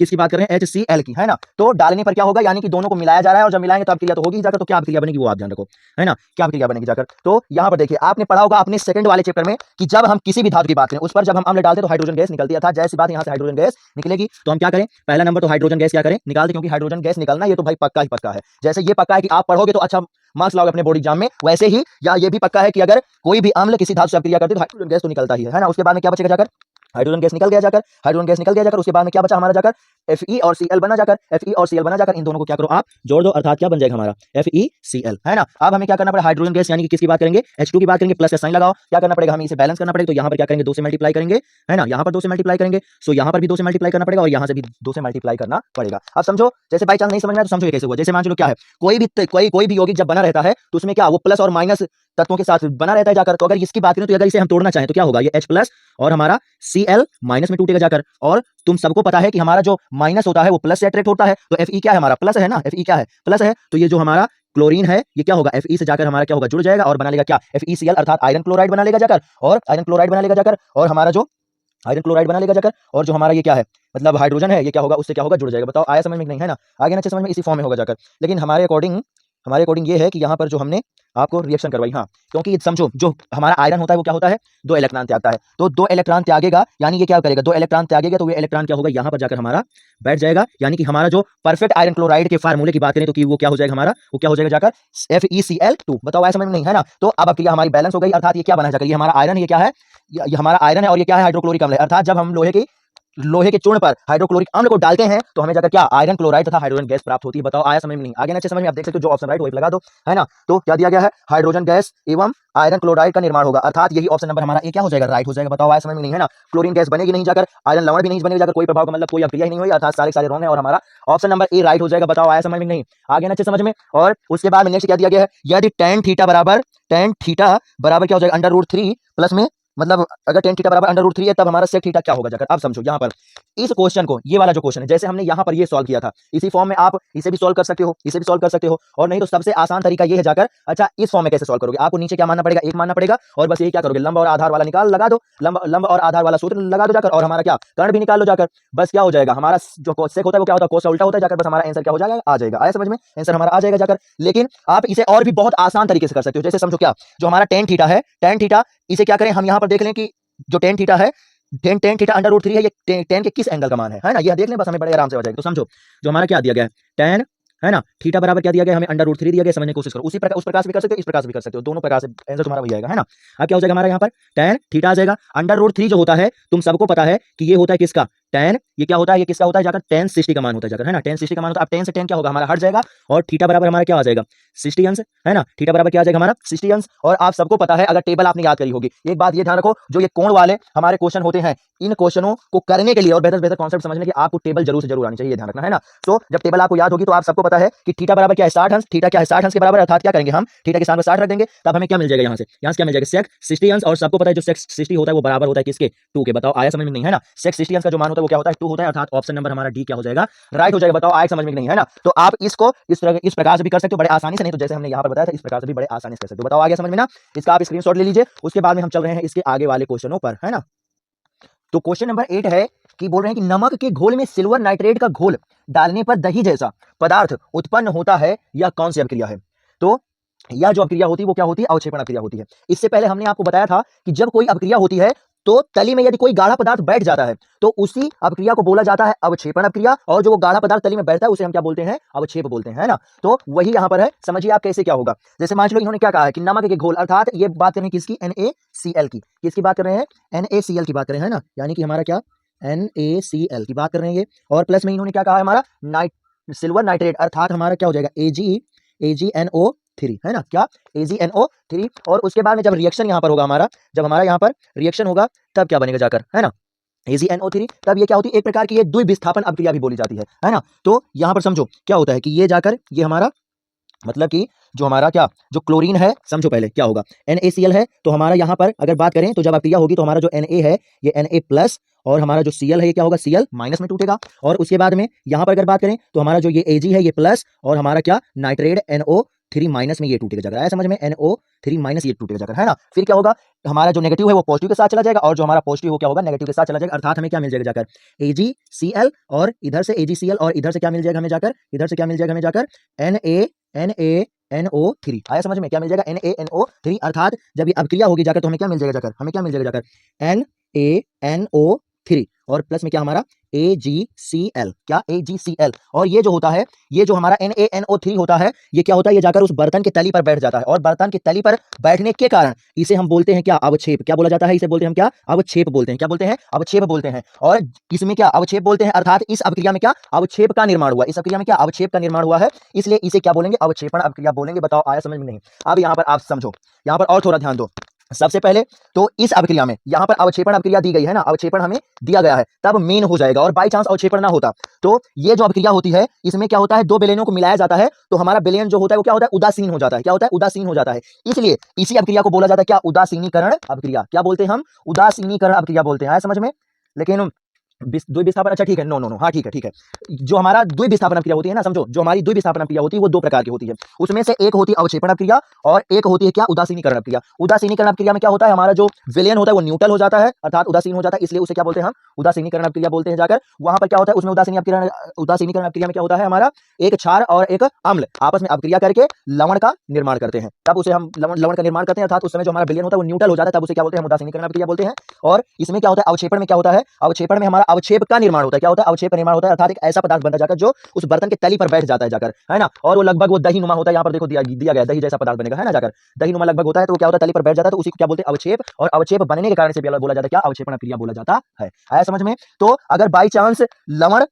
किसकी बात कर रहे हैं HCl की, है ना। तो डालने पर क्या होगा, यानी कि दोनों को मिलाया जा रहा है और जब मिलाएंगे तो अभिक्रिया तो होगी जाकर। तो क्या अभिक्रिया बनेगी वो आप ध्यान रखो, है ना, क्या अभिक्रिया बनेगी जाकर। तो यहाँ पर देखिए आपने पढ़ा होगा अपने सेकंड वाले चैप्टर में कि जब हम किसी भी धातु की बात करें उस पर जब हम अम्ल डालते हैं तो हाइड्रोजन गैस निकलती है। अर्थात जैसी बात यहाँ से हाइड्रोजन गैस निकलेगी तो हम क्या करें, पहला नंबर तो हाइड्रोजन गैस क्या करें निकाल दे, क्योंकि हाइड्रोजन गैस निकलना ये तो भाई पक्का ही पक्का है। जैसे ये पक्का है कि आप पढ़ोगे तो अच्छा मार्क्स लाओगे अपने बोर्ड एग्जाम में, वैसे ही या ये भी पक्का है कि अगर कोई भी अम्ल किसी धातु से अभिक्रिया करते तो हाइड्रोजन गैस तो निकलता ही है ना। उसके बाद में क्या बचेगा जाकर, हाइड्रोजन गैस निकल गया जाकर, हाइड्रोजन गैस निकल गया जाकर। उसके बाद में क्या बचा हमारा जाकर Fe और Cl बना जाकर, Fe और Cl बना जाकर। इन दोनों को क्या करो आप जोड़ दो, अर्थात क्या बन जाएगा हमारा FeCl, है ना। अब हमें क्या करना पड़ेगा, हाइड्रोजन गैस यानी कि किसकी बात करेंगे H2 की बात करेंगे, प्लस का साइन लगाओ। क्या करना पड़ेगा, हमें इसे बैलेंस करना पड़ेगा। तो यहाँ पर क्या करेंगे 2 से मल्टीप्लाई करेंगे, है ना। यहाँ पर 2 से मल्टीप्लाई करेंगे, सो यहाँ पर भी 2 से मल्टीप्लाई करना पड़ेगा और यहाँ से भी 2 से मल्टीप्लाई करना पड़ेगा। अब समझो, जैसे बाई चांस नहीं समझ में आया तो समझो ये कैसे हुआ। जैसे मान लो क्या है, कोई भी यौगिक जब बना रहता है तो उसमें क्या वो प्लस और माइनस तत्वों के साथ बना रहता है जाकर। तो अगर इसकी बात करें तो अगर इसे हम तोड़ना चाहें तो क्या होगा, ये H प्लस और हमारा Cl माइनस में टूटेगा जाकर। और तुम सबको पता है कि हमारा जो माइनस होता है वो प्लस से अट्रैक्ट होता है। तो Fe क्या है हमारा प्लस है ना, Fe क्या है प्लस है। तो ये जो हमारा क्लोरीन है ये क्या होगा Fe से जाकर हमारा क्या होगा जुड़ जाएगा और बना लेगा क्या FeCl अर्थात आयरन क्लोराइड बना लेगा जाकर। और आयरन क्लोराइड बना लेगा जाकर और हमारा जो आयरन क्लोराइड बना लेगा जाकर। और जो हमारा ये क्या है मतलब हाइड्रोजन है ये क्या होगा उससे क्या होगा जुड़ जाएगा। बताओ आया समझ में नहीं, है ना। आगे ना समझ में इसी फॉर्म में होगा जाकर। लेकिन हमारे अकॉर्डिंग ये है कि यहाँ पर जो हमने आपको रिएक्शन करवाई, हाँ, क्योंकि समझो जो हमारा आयरन होता है वो क्या होता है 2 इलेक्ट्रॉन त्यागता है। तो 2 इलेक्ट्रॉन त्यागेगा यानी ये क्या करेगा 2 इलेक्ट्रॉन त्यागेगा तो ये इलेक्ट्रॉन क्या होगा यहाँ पर जाकर हमारा बैठ जाएगा। यानी कि हमारा जो परफेक्ट आयरन क्लोराइड के फार्मूले की बात करें तो कि वो क्या हो जाएगा हमारा, वो क्या हो जाएगा जाकर FeCl2। बताओ ऐसा समझ में नहीं, है ना। तो अब क्रिया हमारी बैलेंस हो गई, अर्थात ये क्या बना जाकर ये हमारा आयरन है, ये क्या है ये हमारा आयरन है और ये क्या है हाइड्रोक्लोरिक अम्ल है। अर्थात जब हम लोहे के चूर्ण पर हाइड्रोक्लोरिक अम्ल को डालते हैं तो हमें जाकर क्या आयरन क्लोराइड तथा हाइड्रोजन गैस प्राप्त होती है। बताओ आया समझ में नहीं, आगे ना समझ में आप देख सकते हो जो ऑप्शन राइट वही लगा दो, है ना। तो क्या दिया गया है हाइड्रोजन गैस एवं आयरन क्लोराइड का निर्माण होगा, अर्थात यही ऑप्शन नंबर हमारा ए क्या हो जाएगा राइट हो जाएगा। बताओ आया समझ में नहीं, है ना। क्लोरीन गैस बनेगी नहीं जाकर, आयरन लवण भी नहीं बनेगी जाकर, कोई प्रभाव का मतलब कोई अभिक्रिया ही नहीं हुई, अर्थात सारे रॉन्ग है और हमारा ऑप्शन नंबर ए राइट हो जाएगा। बताओ आया समझ में नहीं, आगे ना समझ में। और उसके बाद में नेक्स्ट क्या दिया गया है, यदि tan थीटा बराबर क्या हो जाएगा √3 प्लस में मतलब अगर tan थीटा बराबर √3 है तब हमारा sec थीटा क्या होगा जाकर। अब समझो यहाँ पर इस क्वेश्चन को, ये वाला जो क्वेश्चन है जैसे हमने यहाँ पर ये सॉल्व किया था इसी फॉर्म में आप इसे भी सॉल्व कर सकते हो, इसे भी सॉल्व कर सकते हो। और नहीं तो सबसे आसान तरीका ये है जाकर, अच्छा इस फॉर्म में कैसे सॉल्व करोगे, आपको नीचे क्या मानना पड़ेगा 1 मानना पड़ेगा और बस ये क्या करोगे लंब और आधार वाला निकाल लगा दो, लंब और आधार वाला सूत्र लगा दो जाकर और हमारा क्या कर्ण भी निकाल लो जाकर। बस क्या हो जाएगा हमारा जो सेक होता है वो क्या होता है कोस उल्टा होता है जाकर, बस हमारा आंसर क्या हो जाएगा आ जाएगा। आया समझ में, आंसर हमारा आ जाएगा जाकर। लेकिन आप इसे और भी बहुत आसान तरीके से कर सकते हो। जैसे समझो क्या जो हमारा tan थीटा है, tan थीटा इसे क्या करें हम यहाँ पर देख लें कि जो tan थीटा है tan थीटा √3 है, ये tan के किस एंगल का मान है ना, यह देख लें बस हमें बड़े आराम से हो जाएगा। तो समझो जो हमारा क्या दिया गया है tan है ना। थीटा बराबर क्या दिया गया हमें, √3 दिया गया, समझने की कोशिश करो। उसी प्रकार उस प्रकार से भी कर सकते हो, इस प्रकार से भी कर सकते हो, दोनों प्रकार से आंसर तुम्हारा वही आएगा, है ना। अब क्या हो जाएगा हमारा यहाँ पर tan थीटा आ जाएगा। √3 जो होता है तुम सबको पता है कि ये होता है किसका, tan, ये क्या होता है, ये किसका होता है जाकर, tan 60 का मान होता है जाकर, है ना, tan 60 का मान होता है। अब tan से tan क्या होगा हमारा हट जाएगा, और थीटा बराबर हमारा क्या आ जाएगा 60 अंश, है ना, थीटा बराबर क्या आ जाएगा हमारा 60 अंश। और आप सबको पता है, अगर टेबल आपने याद करी होगी, एक बात ये ध्यान रखो, जो ये कोण वाले हमारे क्वेश्चन होते हैं, इन क्वेश्चनों को करने के लिए और बेहतर बेहतर कॉन्सेप्ट समझने के लिए आपको टेबल जरूर से जरूर आनी चाहिए, ध्यान रखना, है ना। तो जब टेबल आपको याद होगी तो आप सबको पता है कि थीटा बराबर क्या है 60 अंश, थीटा क्या है 60 अंश के बराबर, अर्थात क्या करेंगे हम थीटा के स्थान पर 60 रख देंगे, तब हमें क्या मिल जाएगा यहाँ से क्या मिल जाएगा सेक 60 अंश। और सबको पता है जो सेक 60 होता है वो बराबर होता है किसके, 2 के। बताओ आया समझ में नहीं, है ना। सेक 60 अंश का जो मान होता है वो क्या होता है 2 होता है, अर्थात ऑप्शन नंबर हमारा डी क्या हो जाएगा, राइट हो जाएगा। बताओ आया समझ में नहीं, है ना। तो आप इसको इस प्रकार से भी कर सकते हो बड़े आसानी से, नहीं तो जैसे हमने यहाँ पर बताया था इस प्रकार से भी बड़े आसानी से कर सकते हो। बताओ आगे समझ में ना। इसका आप स्क्रीनशॉट ले लीजिए, उसके बाद में हम चल रहे हैं इसके आगे वाले क्वेश्चनों पर, है ना। तो क्वेश्चन नंबर 8 है कि बोल रहे हैं कि नमक के घोल में सिल्वर नाइट्रेट का घोल डालने पर दही जैसा पदार्थ उत्पन्न होता है, यह कौन सी अभिक्रिया है। तो यह जो अभिक्रिया होती है वो क्या होती है, अवक्षेपण अभिक्रिया होती है। इससे पहले हमने आपको बताया था कि जब कोई अभिक्रिया होती है तो तली में यदि कोई गाढ़ा पदार्थ बैठ जाता है तो उसी अभिक्रिया को बोला जाता है अवक्षेपण अभिक्रिया, और जो वो गाढ़ा पदार्थ तली में बैठता है उसे हम क्या बोलते हैं, अवक्षेप बोलते हैं, है ना। तो वही यहां पर है, समझिए आप कैसे क्या होगा। जैसे मान लो इन्होंने क्या कहा है कि नमक के घोल, अर्थात ये बात करें किसकी, NaCl की, किसकी बात कर रहे हैं, NaCl की बात कर रहे हैं, है ना, यानी कि हमारा क्या NaCl की बात कर रहे हैं ये। और प्लस में इन्होंने क्या कहा है हमारा सिल्वर नाइट्रेट, अर्थात हमारा क्या हो जाएगा AgNO3, है ना, क्या AgNO3। और उसके बाद में जब रिएक्शन यहां पर होगा हमारा, जब हमारा यहां पर रिएक्शन होगा तब क्या बनेगा जाकर, है ना, AgNO3, तब ये क्या होती है, एक प्रकार की ये द्विविस्थापन अभिक्रिया भी बोली जाती है ना। तो यहां पर समझो क्या होता है कि ये जाकर ये हमारा मतलब कि जो हमारा क्या जो क्लोरीन है, समझो पहले क्या होगा, NaCl है, तो हमारा यहाँ पर अगर बात करें तो जब अभिक्रिया होगी तो हमारा जो Na है ये Na प्लस, और हमारा जो Cl है ये क्या होगा, Cl माइनस में टूटेगा। और उसके बाद में यहाँ पर अगर बात करें तो हमारा जो ये Ag है ये प्लस, और हमारा क्या नाइट्रेट NO3 माइनस में ये टूटेगा जाकर, आया समझ में, NO3 माइनस ये टूटेगा जाकर, है ना। फिर क्या होगा, हमारा जो नेगेटिव है वो पॉजिटिव के साथ चला जाएगा, और जो हमारा पॉजिटिव वो क्या होगा, नेगेटिव के साथ चला जाएगा, अर्थात हमें क्या मिल जाएगा जाकर AgCl, और इधर से AgCl, और इधर से क्या मिल जाएगा हमें जाकर, इधर से क्या मिल जाएगा हमें जाकर NaNO3, आया समझ में, क्या मिल जाएगा NaNO3। अर्थात जब ये अभिक्रिया होगी जाकर तो हमें क्या मिल जाएगा जाकर, हमें क्या मिल जाएगा जाकर NaNO3, और प्लस में क्या हमारा AgCl, क्या AgCl। और ये जो होता है, ये जो हमारा NaNO3 होता है, ये क्या होता है, ये जाकर उस बर्तन के तली पर बैठ जाता है, और बर्तन के तली पर बैठने के कारण इसे हम बोलते हैं क्या, अवक्षेप। क्या बोला जाता है, इसे बोलते हैं हम क्या, अवक्षेप बोलते हैं, क्या बोलते हैं, अवक्षेप बोलते हैं। और इसमें क्या अवक्षेप बोलते हैं, अर्थात इस अभिक्रिया में क्या अवक्षेप का निर्माण हुआ, इस अभिक्रिया में क्या अवक्षेप का निर्माण हुआ है, इसलिए इसे क्या बोलेंगे, अवक्षेपण अभिक्रिया बोलेंगे। बताओ आया समझ में नहीं। अब यहाँ पर आप समझो, यहाँ पर और थोड़ा ध्यान दो। सबसे पहले तो इस अभिक्रिया में यहाँ पर अवक्षेपण अभिक्रिया दी गई है ना, अवक्षेपण हमें दिया गया है, तब मेन हो जाएगा। और बाई चांस अवक्षेपण ना होता तो ये जो अभिक्रिया होती है इसमें क्या होता है, दो विलेनों को मिलाया जाता है, तो हमारा विलेन जो होता है वो क्या होता है, उदासीन हो जाता है, क्या होता है, उदासीन हो जाता है। इसलिए इसी अभिक्रिया को बोला जाता है क्या, उदासीनीकरण अभिक्रिया। क्या बोलते हैं हम, उदासीनीकरण अभिक्रिया बोलते हैं, आया समझ में। लेकिन द्विविस्थापन, अच्छा ठीक है, नो नो नो, हाँ ठीक है। जो हमारा द्विविस्थापन अभिक्रिया होती है ना, समझो जो हमारी द्विविस्थापन अभिक्रिया होती है वो दो प्रकार की होती है, उसमें से एक होती है अवक्षेपण अभिक्रिया और एक होती है क्या, उदासीनीकरण अभिक्रिया। उदासीनीकरण अभिक्रिया में क्या होता है, हमारा जो विलयन होता है वो न्यूट्रल हो जाता है, अर्थात उदासीन हो जाता है, इसलिए उसे क्या बोलते हैं हम, उदासीनीकरण अभिक्रिया बोलते हैं जाकर। वहां पर क्या होता है, उसमें उदासीनीकरण अभिक्रिया में क्या होता है, हमारा एक क्षार और एक अम्ल आपस में अभिक्रिया करके लवण का निर्माण करते हैं, तब उसे हम लवण का निर्माण करते हैं, अर्थात उस समय जो हमारा विलयन होता है वो न्यूट्रल हो जाता है, तब उसे क्या बोलते हैं, उदासीनीकरण अभिक्रिया बोलते हैं। और इसमें क्या होता है, अवक्षेपण में क्या होता है, अवक्षेपण में हमारा अवक्षेप का निर्माण होता है, क्या होता है, अवक्षेप का निर्माण होता है, अर्थात एक ऐसा पदार्थ बनता जाकर जो उस बर्तन के तली पर बैठ जाता है जाकर, है ना। और वो लगभग वो दही नुमा होता है, यहाँ पर देखो दिया गया दही जैसा पदार्थ बनेगा, है ना, जाकर दही नुमा लगभग होता है, तो क्या होता है, तली पर बैठ जाता है, तो उसी को क्या बोलते हैं, अवक्षेप। और अवक्षेप बनने के कारण से बोला जाता है क्या, अवक्षेपण अभिक्रिया बोला जाता है, आया समझ में। तो अगर बाई चांस लवण,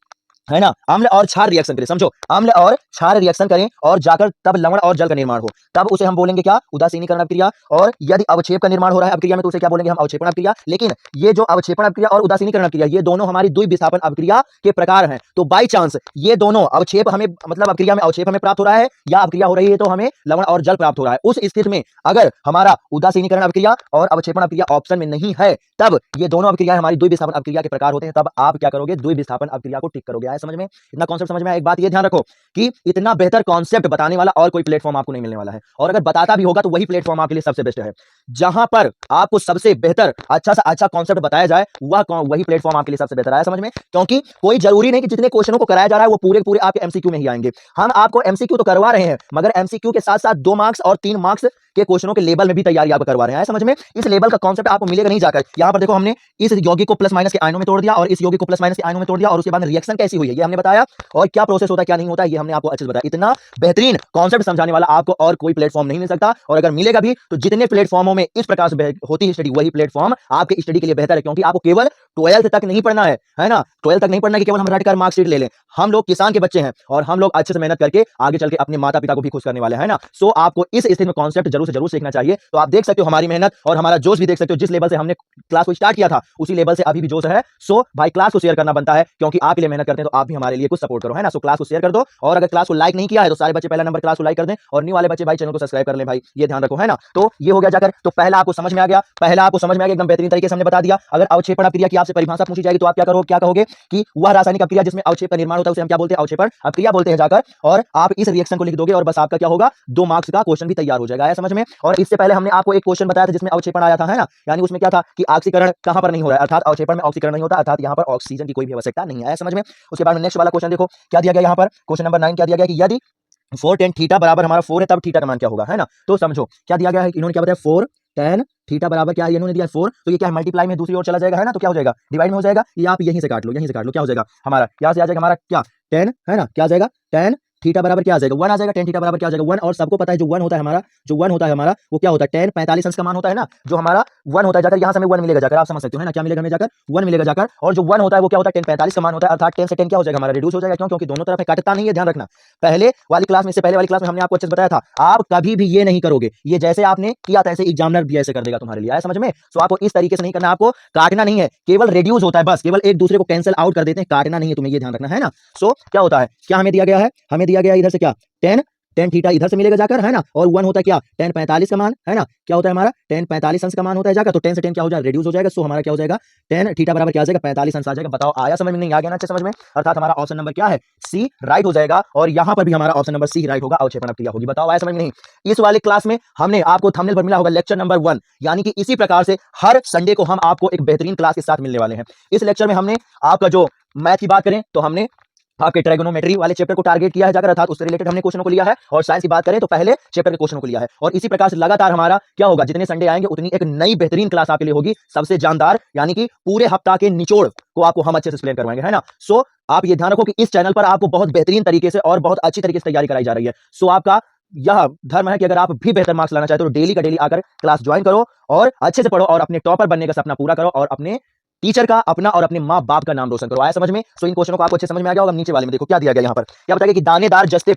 है ना, अम्ल और क्षार रिएक्शन करें, समझो अम्ल और क्षार रिएक्शन करें और जाकर तब लवण और जल का निर्माण हो, तब उसे हम बोलेंगे क्या, उदासीनीकरण अभिक्रिया। और यदि अवक्षेप का निर्माण हो रहा है अभिक्रिया में तो उसे क्या बोलेंगे हम, अवक्षेपण अभिक्रिया। लेकिन ये जो अवक्षेपण अभिक्रिया और उदासीनीकरण अभिक्रिया ये दोनों हमारी द्विविस्थापन अभिक्रिया के प्रकार हैं। तो बाई चांस ये दोनों अवक्षेप हमें, मतलब अभिक्रिया में अवक्षेप हमें प्राप्त हो रहा है या अभिक्रिया हो रही है तो हमें लवण और जल प्राप्त हो रहा है, उस स्थिति में अगर हमारा उदासीनीकरण अभिक्रिया और अवक्षेपण अभिक्रिया ऑप्शन में नहीं है तब ये दोनों अभिक्रिया हमारी द्विविस्थापन अभिक्रिया के प्रकार होते हैं, तब आप क्या करोगे, द्विविस्थापन अभिक्रिया को टिक करोगे। आया समझ में, इतना कॉन्सेप्ट समझ में आया। एक बात ये ध्यान रखो कि इतना बेहतर कॉन्सेप्ट बताने वाला और कोई प्लेटफॉर्म आपको नहीं मिलने वाला है, और अगर बताता भी होगा तो वही प्लेटफॉर्म आपके लिए सबसे बेस्ट है। जहां पर आपको सबसे बेहतर अच्छा सा अच्छा कॉन्सेप्ट बताया जाए, वही प्लेटफॉर्म आपके लिए सबसे बेहतर आया समझ में। क्योंकि कोई जरूरी नहीं कि जितने क्वेश्चनों को कराया जा रहा है वो पूरे पूरे आपके एमसीक्यू में ही आएंगे। हम आपको एमसीक्यू तो करवा रहे हैं, मगर एमसीक्यू के साथ साथ 2 मार्क्स और 3 मार्क्स के क्वेश्चनों के लेवल में भी तैयारी आपको करवा रहे हैं समझ में। इस लेवल का कॉन्सेप्ट आपको मिलेगा नहीं जाकर। यहां पर देखो, हमने इस यौगिक को प्लस माइनस के आयनों में तोड़ दिया और इस यौगिक को प्लस माइनस के आयनों में तोड़ दिया, और उसके बाद रिएक्शन कैसी हुई है ये हमने बताया, और क्या प्रोसेस होता है क्या नहीं होता है ये हमने आपको अच्छे से बताया। इतना बेहतरीन कॉन्सेप्ट समझाने वाला आपको और कोई प्लेटफॉर्म नहीं मिल सकता, और अगर मिलेगा भी तो जितने प्लेटफॉर्मों में इस प्रकार से होती है स्टडी, वही प्लेटफॉर्म आपके स्टडी के लिए बेहतर है। क्योंकि आपको केवल 12th तक नहीं पढ़ना है ना, 12th तक नहीं पढ़ना कि केवल हम रटकर मार्कशीट ले लें। हम लोग किसान के बच्चे हैं और हम लोग अच्छे से मेहनत करके आगे चल के अपने माता पिता को भी खुश करने वाले हैं ना। सो आपको इस स्थिति में कॉन्सेप्ट जरूर से जरूर सीखना चाहिए। तो आप देख सकते हो हमारी मेहनत और हमारा जोश भी देख सकते हो, जिस लेवल से हमने क्लास को स्टार्ट किया था उसी लेवल से अभी भी जोश है। सो भाई क्लास को शेयर करना बनता है, क्योंकि आप लिए मेहनत करते हैं तो आप भी हमारे लिए कुछ सपोर्ट करो, है ना। सो क्लास को शेयर कर दो, और अगर क्लास को लाइक नहीं किया है तो सारे बच्चे पहला नंबर क्लास को लाइक कर दें, और न्यू वाले बच्चे भाई चैनल को सब्सक्राइब कर लें भाई, ये ध्यान रखो, है ना। तो ये हो गया जाकर, तो पहला आपको समझ में आ गया, एकदम बेहतरीन तरीके से हमने बता दिया। अगर अवक्षेपण अपक्रिया की आपसे परिभाषा पूछी जाएगी तो आप क्या कहोगे कि वह रासायनिक अपक्रिया जिसमें अवक्षेप का निर्माण होता है उसे हम क्या बोलते हैं, अवक्षेपण अपक्रिया बोलते हैं जाकर। और आप इस रिएक्शन को लिख दोगे और बस आपका क्या होगा, 2 मार्क्स का क्वेश्चन भी तैयार हो जाएगा, आया समझ में। और इससे पहले हमने आपको एक क्वेश्चन बताया था जिसमें अवक्षेपण आया था, है ना, यानी उसमें क्या था कि ऑक्सीकरण कहां पर नहीं हो रहा है, अर्थात अवक्षेपण में ऑक्सीकरण नहीं होता, अर्थात यहां पर ऑक्सीजन की कोई भी आवश्यकता नहीं है, समझ में। उसके बाद में नेक्स्ट वाला क्वेश्चन देखो क्या दिया गया यहाँ पर, क्वेश्चन नंबर 9 क्या दिया गया कि यदि 4 tan थीटा बराबर हमारा 4 है तब थीटा का मान क्या होगा, है ना। तो समझो क्या दिया गया है, इन्होंने क्या बताया 4 tan थीटा बराबर क्या है, इन्होंने दिया 4, तो ये क्या है मल्टीप्लाई में दूसरी ओर चला जाएगा, है ना, तो क्या हो जाएगा डिवाइड में हो जाएगा। ये आप यहीं से काट लो, क्या हो जाएगा हमारा, यहाँ से आ जाएगा हमारा क्या tan, है ना, क्या आ जाएगा tan थीटा बराबर क्या आ जाएगा 1 आ जाएगा, tan थीटा बराबर क्या आ जाएगा 1, और सबको पता है जो 1 होता है हमारा, वो क्या होता है tan 45 अंश का मान होता है ना, जो हमारा 1 होता है जाकर, यहाँ से हमें 1 मिलेगा जाकर, आप समझ सकते हो, है ना, क्या मिलेगा हमें जाकर 1 मिलेगा जाकर, और जो 1 होता है वो क्या होता है tan 45 का मान होता है, अर्थात 10 से 10 क्या हो जाएगा हमारा रिड्यूस हो जाएगा, क्यों, क्योंकि दोनों तरफ काटता नहीं है, ध्यान रखना। पहले वाली क्लास में हमने आपको अच्छे से बताया था, आप कभी भी ये नहीं करोगे, ये जैसे आपने किया था ऐसे एग्जामिनर भी ऐसे कर देगा तुम्हारे लिए, आया समझ में। सो आपको इस तरीके से नहीं करना, आपको काटना नहीं है, केवल रिड्यूस होता है, बस केवल एक दूसरे को कैंसिल आउट कर देते हैं, काटना नहीं है, तुम्हें ये ध्यान रखना, है ना। सो क्या होता है, क्या हमें दिया गया है, हमें दिया गया इधर से क्या tan थीटा इधर से मिलेगा जाकर, है ना, और 1 होता है क्या tan 45 का मान, है ना, क्या होता है हमारा tan 45 अंश का मान होता है जाकर, तो 10 से 10 क्या हो जाएगा रिड्यूस हो जाएगा। सो हमारा क्या हो जाएगा tan थीटा बराबर क्या आ जाएगा 45 अंश आ जाएगा। बताओ आया समझ में, नहीं आ गया ना अच्छे समझ में, अर्थात हमारा ऑप्शन नंबर क्या है सी राइट हो जाएगा, और यहां पर भी हमारा ऑप्शन नंबर सी राइट होगा, अवक्षेपण अपक्रिया होगी। बताओ आया समझ में नहीं। इस वाली क्लास में हमने आपको थंबनेल पर मिला होगा लेक्चर नंबर 1, यानी कि इसी प्रकार से हर संडे को हम आपको एक बेहतरीन क्लास के साथ मिलने वाले हैं। इस लेक्चर में हमने आपका जो मैथ की बात करें तो हमने आपके ट्राइगोनोमेट्री वाले चैप्टर को टारगेट किया है जाकर, अर्थात उससे रिलेटेड हमने क्वेश्चनों को लिया है, और साइंस की बात करें तो पहले चैप्टर के क्वेश्चनों को लिया है, और इसी प्रकार से लगातार हमारा क्या होगा, जितने संडे आएंगे उतनी एक नई बेहतरीन क्लास आपके लिए होगी, सबसे जानदार, यानी कि पूरे हफ्ता के निचोड़ को आपको हम अच्छे से एक्सप्लेन करवाएंगे, है ना। सो आप ये ध्यान रखो कि इस चैनल पर आपको बहुत बेहतरीन तरीके से और बहुत अच्छी तरीके से तैयारी कराई जा रही है। सो आपका यह धर्म है कि अगर आप भी बेहतर मार्क्स लाना चाहते हो तो डेली का डेली आकर क्लास ज्वाइन करो और अच्छे से पढ़ो, और अपने टॉपर बनने का सपना पूरा करो, और अपने टीचर का, अपना और अपने माँ बाप का नाम रोशन करो, आया समझ में। सो इन क्वेश्चनों को आपको अच्छे समझ में आ गया होगा। नीचे वाले में देखो क्या दिया गया यहाँ पर, क्या बताया कि दानेदार जस्ते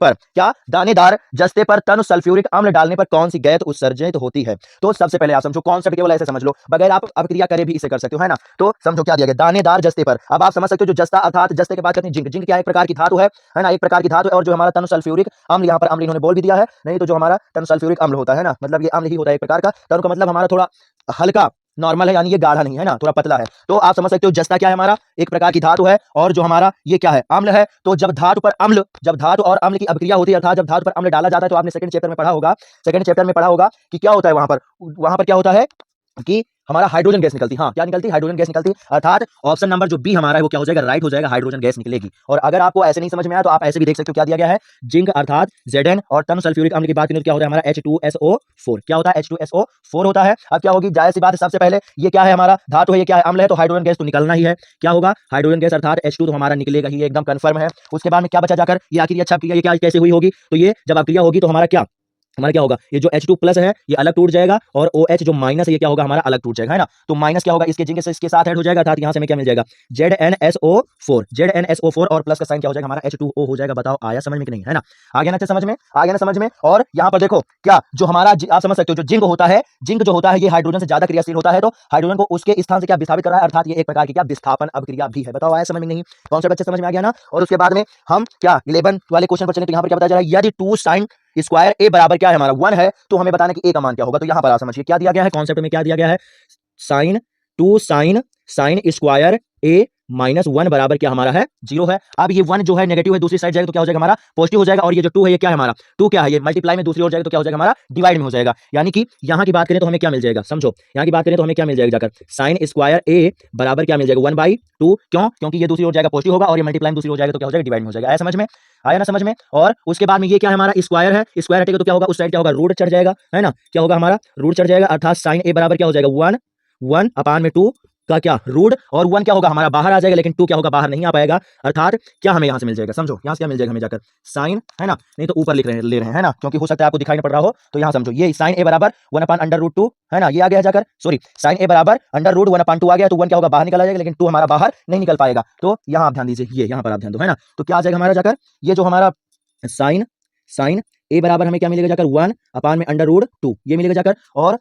पर तन सल्फ्यूरिक अम्ल डालने पर कौन सी गैस उत्सर्जित होती है। तो सबसे पहले आप समझो, कॉन्सेप्ट केवल ऐसे समझ लो, बगैर आप अपक्रिया करे भी इसे कर सकते हो, है ना। तो समझो क्या दिया गया दानेदार जस्ते पर, अब आप समझ सकते हो जो जस्ता अर्थात जस्ते के बाद करते हैं जिंक, जिंक क्या एक प्रकार की धातु है ना, एक प्रकार की धातु है, और जो हमारा तन सल्फ्यूरिक अम्ल, यहाँ पर अम्ल इन्होंने बोल भी दिया है, नहीं तो जो हमारा तन सल्फ्यूरिक अम्ल होता है ना, मतलब ये अम्ल ही होता है एक प्रकार का, तन का मतलब हमारा थोड़ा हल्का नॉर्मल है, यानी ये गाढ़ा नहीं है ना, थोड़ा पतला है। तो आप समझ सकते हो जस्ता क्या है हमारा, एक प्रकार की धातु है, और जो हमारा ये क्या है अम्ल है। तो जब धातु और अम्ल की अपक्रिया होती है, अर्थात जब धातु पर अम्ल डाला जाता है, तो आपने सेकंड चैप्टर में पढ़ा होगा कि क्या होता है वहां पर क्या होता है कि हमारा हाइड्रोजन गैस निकलती, हाँ क्या निकलती, हाइड्रोजन गैस निकलती, अर्थात ऑप्शन नंबर जो बी हमारा है वो क्या हो जाएगा राइट हो जाएगा, हाइड्रोजन गैस निकलेगी। और अगर आपको ऐसे नहीं समझ में आया तो आप ऐसे भी देख सकते हो, क्या दिया गया है जिंक अर्थात Zn, और तन सल्फ्यूरिक अम्ल की बात करें तो क्या होता है हमारा H2SO4, क्या होता है H2SO4 होता है। अब क्या होगी, जाहिर सी बात है, सबसे पहले ये क्या है हमारा धातु है, ये क्या है अम्ल है, तो हाइड्रोजन गैस तो निकलना ही है, क्या होगा हाइड्रोजन गैस अर्थात H2 तो हमारा निकलेगा ही, एकदम कंफर्म है। उसके बाद में क्या बचा जाकर, ये आखिर अच्छा ये क्या कैसे हुई होगी, तो ये जब अपक्रिया होगी तो हमारा क्या होगा, ये जो H2 प्लस है ये अलग टूट जाएगा, और OH जो माइनस है ये क्या होगा हमारा अलग टूट जाएगा, है ना। तो माइनस क्या होगा, इसके जिंक से इसके साथ ऐड हो जाएगा, अर्थात यहां से हमें क्या मिल जाएगा ZnSO4, और प्लस का साइन क्या हो जाएगा हमारा H2O हो जाएगा। बताओ आया समझ में कि नहीं, है ना, आ गया ना समझ में। और यहां पर देखो क्या जो हमारा आप समझ सकते हो जो जिंक जो होता है ये हाइड्रोजन से ज्यादा क्रियाशील होता है, तो हाइड्रोजन को उसके स्थान से क्या विस्थापित कर रहा है, अर्थात ये एक प्रकार की क्या विस्थापन अपक्रिया भी है। बताओ आया समझ में नहीं, कॉन्सेप्ट अच्छे समझ में आ गया ना। और उसके बाद में हम क्या 11 वाले क्वेश्चन पर चले, तो यहां पर क्या बताया जा रहा है, यदि 2 sin स्क्वायर ए बराबर क्या है हमारा 1 है, तो हमें बताना कि ए का मान क्या होगा। तो यहां पर आप समझिए क्या दिया गया है, कॉन्सेप्ट में क्या दिया गया है, साइन स्क्वायर ए -1 बराबर क्या हमारा है 0 है। अब ये 1 जो है नेगेटिव है, दूसरी साइड जाएगा तो क्या हो जाएगा हमारा पॉजिटिव हो जाएगा, और ये जो 2 है ये क्या है हमारा 2 क्या है ये मल्टीप्लाई में दूसरी ओर जाएगा तो क्या हो जाएगा हमारा डिवाइड में हो जाएगा। यानी कि यहाँ की बात करें तो हमें क्या मिल जाएगा, समझो यहाँ की बात करें तो हमें क्या मिल जाएगा जाकर साइन स्क्वायर ए बराबर क्या मिल जाएगा 1/2। क्यों? क्योंकि ये दूसरी ओर जाएगा पॉजिटिव होगा और ये मल्टीप्लाई में दूसरी ओर जाएगा तो क्या हो जाएगा डिवाइड में हो जाएगा। आया समझ में, आया ना समझ में। और उसके बाद में ये क्या है हमारा स्क्वायर है, स्क्वायर हटेगा तो क्या होगा उस साइड क्या होगा रूट चढ़ जाएगा, है ना, क्या होगा हमारा रूट चढ़ जाएगा, अर्थात साइन ए बराबर क्या हो जाएगा 1/2 का क्या रूट, और 1 क्या होगा हमारा बाहर आ जाएगा, लेकिन 2 क्या होगा बाहर नहीं आ पाएगा। अर्थात क्या हमें यहां से मिल जाएगा, समझो यहां से क्या मिल जाएगा हमें जाकर साइन, है ना, नहीं तो ऊपर लिख रहे हैं ले रहे हैं, है ना, क्योंकि हो सकता है आपको दिखाई ना पड़ रहा हो, तो यहां समझो ये साइन ए बराबर 1/√2, है ना, ये आ गया जाकर, सॉरी साइन ए बराबर √1/2 आ गया, तो 1 क्या होगा बाहर निकल आ जाएगा, लेकिन 2 हमारा बाहर नहीं निकल पाएगा। तो यहां आप ध्यान दीजिए, ये यहां पर आप ध्यान दो, है ना, तो क्या आ जाएगा हमारा जाकर ये जो हमारा साइन साइन ए बराबर हमें क्या मिलेगा जाकर 1/√2 ये मिलेगा जाकर। और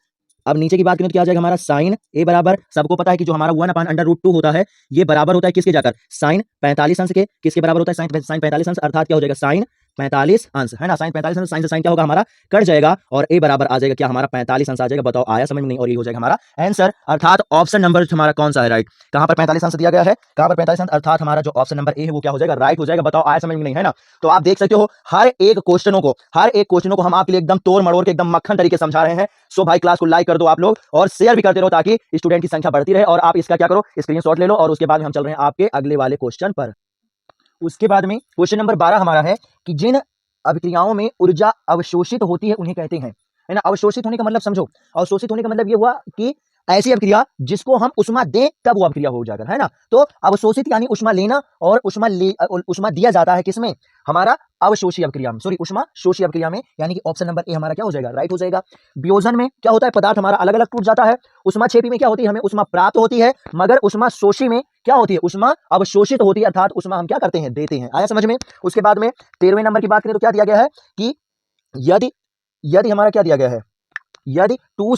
अब नीचे की बात करें तो क्या आ जाएगा हमारा साइन ए बराबर, सबको पता है कि जो हमारा 1/√2 होता है ये बराबर होता है किसके जाकर साइन 45 अंश के, किसके बराबर होता है साइन 45 अंश, अर्थात क्या हो जाएगा साइन 45 अंश, है ना, साइन 45 अंश, साइन से साइन क्या होगा हमारा कट जाएगा और ए बराबर आ जाएगा क्या हमारा 45 अंश आ जाएगा। बताओ आया समझ में नहीं, और ये हो जाएगा हमारा आंसर। अर्थात ऑप्शन नंबर हमारा कौन सा है राइट, कहां पर 45 अंश दिया गया है, कहां पर 45 अंश, अर्थात हमारा जो ऑप्शन नंबर ए है वो क्या हो जाएगा राइट हो जाएगा। बताओ आया समझ में नहीं, है ना। तो आप देख सकते हो हर एक क्वेश्चनों को हम आपके लिए एकदम तोड़ मड़ोड़ के एकदम मक्खन तरीके से समझा रहे हैं। सो भाई क्लास को लाइक कर दो आप लोग और शेयर भी करते रहो ताकि स्टूडेंट की संख्या बढ़ती रहे। और आप इसका क्या करो स्क्रीनशॉट ले लो, और उसके बाद में हम चल रहे हैं आपके अगले वाले क्वेश्चन पर। उसके बाद में क्वेश्चन नंबर 12 हमारा है कि जिन अभिक्रियाओं में ऊर्जा अवशोषित होती है उन्हें कहते हैं, है ना। अवशोषित होने का मतलब समझो, अवशोषित होने का मतलब ये हुआ कि ऐसी अभिक्रिया जिसको हम उष्मा दें तब वो अभिक्रिया हो जाकर, है ना। तो अवशोषित यानी उष्मा लेना, और उष्मा दिया जाता है किसमें हमारा अवशोषी अभिक्रिया में, सॉरी उष्मा शोषी अभिक्रिया में, यानी कि ऑप्शन नंबर ए हमारा क्या हो जाएगा राइट हो जाएगा। वियोजन में क्या होता है पदार्थ हमारा अलग अलग टूट जाता है। उष्मा छेपी में क्या होती है हमें उष्मा प्राप्त होती है, मगर उष्मा शोषी में क्या होती है उष्मा अवशोषित होती है, अर्थात उष्मा हम क्या करते हैं देते हैं। आया समझ में। उसके बाद में 13वें नंबर की बात करें तो क्या दिया गया है कि यदि यदि हमारा क्या दिया गया है यदि 2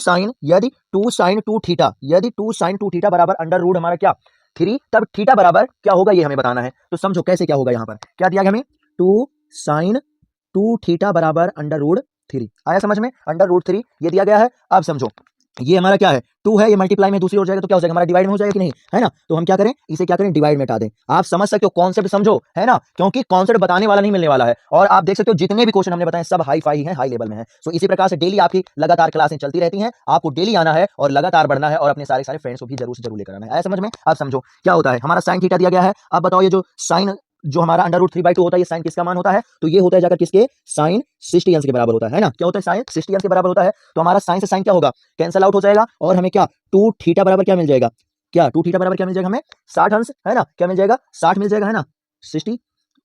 sin 2 थीटा बराबर अंडर रूट हमारा क्या 3, तब थीटा बराबर क्या होगा ये हमें बताना है। तो समझो कैसे क्या होगा, यहाँ पर क्या दिया गया हमें 2 sin 2 थीटा बराबर अंडर रूट 3। आया समझ में, अंडर रूट 3 ये दिया गया है। अब समझो ये हमारा क्या है 2 है, ये मल्टीप्लाई में दूसरी ओर जाएगा तो क्या हो जाएगा हमारा डिवाइड में हो जाएगा कि नहीं, है ना। तो हम क्या करें इसे क्या करें डिवाइड में हटा दें। आप समझ सकते हो कॉन्सेप्ट समझो, है ना, क्योंकि कॉन्सेप्ट बताने वाला नहीं मिलने वाला है। और आप देख सकते हो जितने भी क्वेश्चन हमने बताए सब हाई फाई हैं, हाई लेवल में है। सो इसी प्रकार से डेली आपकी लगातार क्लासें चलती रहती हैं, आपको डेली आना है और लगातार बढ़ना है, और अपने सारे फ्रेंड्स को भी जरूर से जरूर लेकर आना है। आया समझ में। अब समझो क्या होता है हमारा साइन थीटा दिया गया है। अब बताओ ये जो साइन जो हमारा अंडर रूट 3/2 होता है ये साइन किसका मान होता है, तो ये होता है जाकर किसके साइन 60 अंश के बराबर होता है ना। क्या होता है साइन 60 अंश के बराबर होता है। तो हमारा साइन से साइन क्या होगा कैंसिल आउट हो जाएगा, और हमें क्या 2 थीटा बराबर क्या मिल जाएगा, क्या 2 थीटा बराबर क्या मिल जाएगा हमें 60 अंश, है ना, क्या मिल जाएगा 60 मिल जाएगा, है ना 60,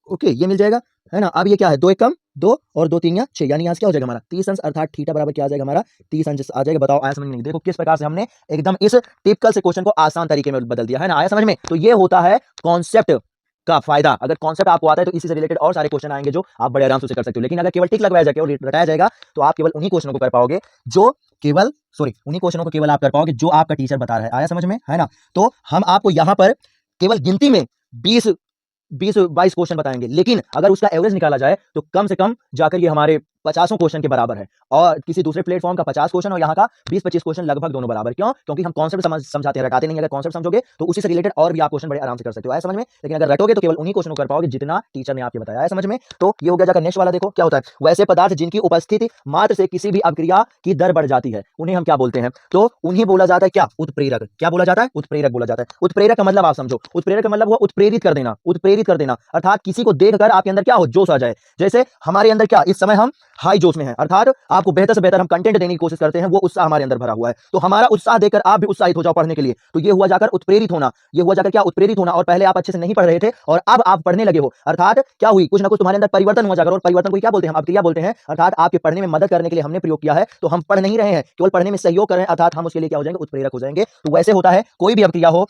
ओके ये मिल जाएगा, है ना। अब ये क्या है 2 1 कम 2 और 2 3 6, यानी यहाँ से क्या हो जाएगा हमारा 30 अंश, अर्थात थीटा बराबर क्या आ जाएगा हमारा 30 अंश आ जाएगा। बताओ आया समझ में नहीं। देखो किस प्रकार से हमने एकदम इस टिपिकल से क्वेश्चन को आसान तरीके में बदल दिया, है ना। आया समझ में। तो ये होता है कॉन्सेप्ट का फायदा। अगर कॉन्सेप्ट आपको आता है तो इसी से रिलेटेड और सारे क्वेश्चन आएंगे जो आप बड़े आराम से कर सकते हो। लेकिन अगर केवल टिक लगवाया जाएगा और रटाया जाएगा तो आप केवल उन्हीं क्वेश्चनों को कर पाओगे जो केवल उन्हीं क्वेश्चनों को केवल आप कर पाओगे जो आपका टीचर बता रहा है। आया समझ में, है ना। तो हम आपको यहाँ पर केवल गिनती में 20-22 क्वेश्चन बताएंगे, लेकिन अगर उसका एवरेज निकाला जाए तो कम से कम जाकर ये हमारे 50 क्वेश्चन के बराबर है, और किसी दूसरे प्लेटफॉर्म का 50 क्वेश्चन और यहाँ का 20-25 क्वेश्चन लगभग दोनों बराबर। क्यों? क्योंकि हम कॉन्सेप्ट समझाते हैं, रटाते नहीं। अगर कॉन्सेप्ट समझोगे तो उसी से रिलेटेड और भी आप क्वेश्चन बड़े आराम से कर सकते हो। आया समझ में। लेकिन अगर रटोगे तो केवल उन्हीं क्वेश्चन को कर पाओगे जितना टीचर ने आपको बताया। आया समझ में। तो ये हो गया। जाकर नेक्स्ट वाला देखो क्या होता है। वैसे पदार्थ जिनकी उपस्थिति मात्र से किसी भी अभिक्रिया की दर बढ़ जाती है उन्हें हम क्या बोलते हैं, तो उन्हें बोला जाता है क्या उत्प्रेरक। क्या बोला जाता है उत्प्रेरक बोला जाता है। उत्प्रेरक का मतलब आप समझो, उत्प्रेरक का मतलब हुआ उत्प्रेरित कर देना, उत्प्रेरित कर देना, अर्थात किसी को देखकर आपके अंदर क्या हो जोश आ जाए। जैसे हमारे अंदर क्या इस समय हम हाई जोश में हैं, अर्थात आपको बेहतर से बेहतर हम कंटेंट देने की कोशिश करते हैं, वो उत्साह हमारे अंदर भरा हुआ है। तो हमारा उत्साह देखकर आप भी उत्साहित हो जाओ पढ़ने के लिए। तो ये हुआ जाकर उत्प्रेरित होना, ये हुआ जाकर क्या उत्प्रेरित होना। और पहले आप अच्छे से नहीं पढ़ रहे थे और अब आप पढ़ने लगे हो, अर्थात क्या हुई कुछ ना कुछ तुम्हारे अंदर परिवर्तन हुआ जाकर। और परिवर्तन को क्या बोलते हैं हम अभिक्रिया बोलते हैं, अर्थात आपके पढ़ने में मदद करने के लिए हमने प्रयोग किया है। तो हम पढ़ नहीं रहे हैं, केवल पढ़ने में सहयोग कर रहे हैं, अर्थात हम उसके लिए क्या हो जाएंगे उत्प्रेरक हो जाएंगे। तो वैसे होता है कोई भी अभिक्रिया हो,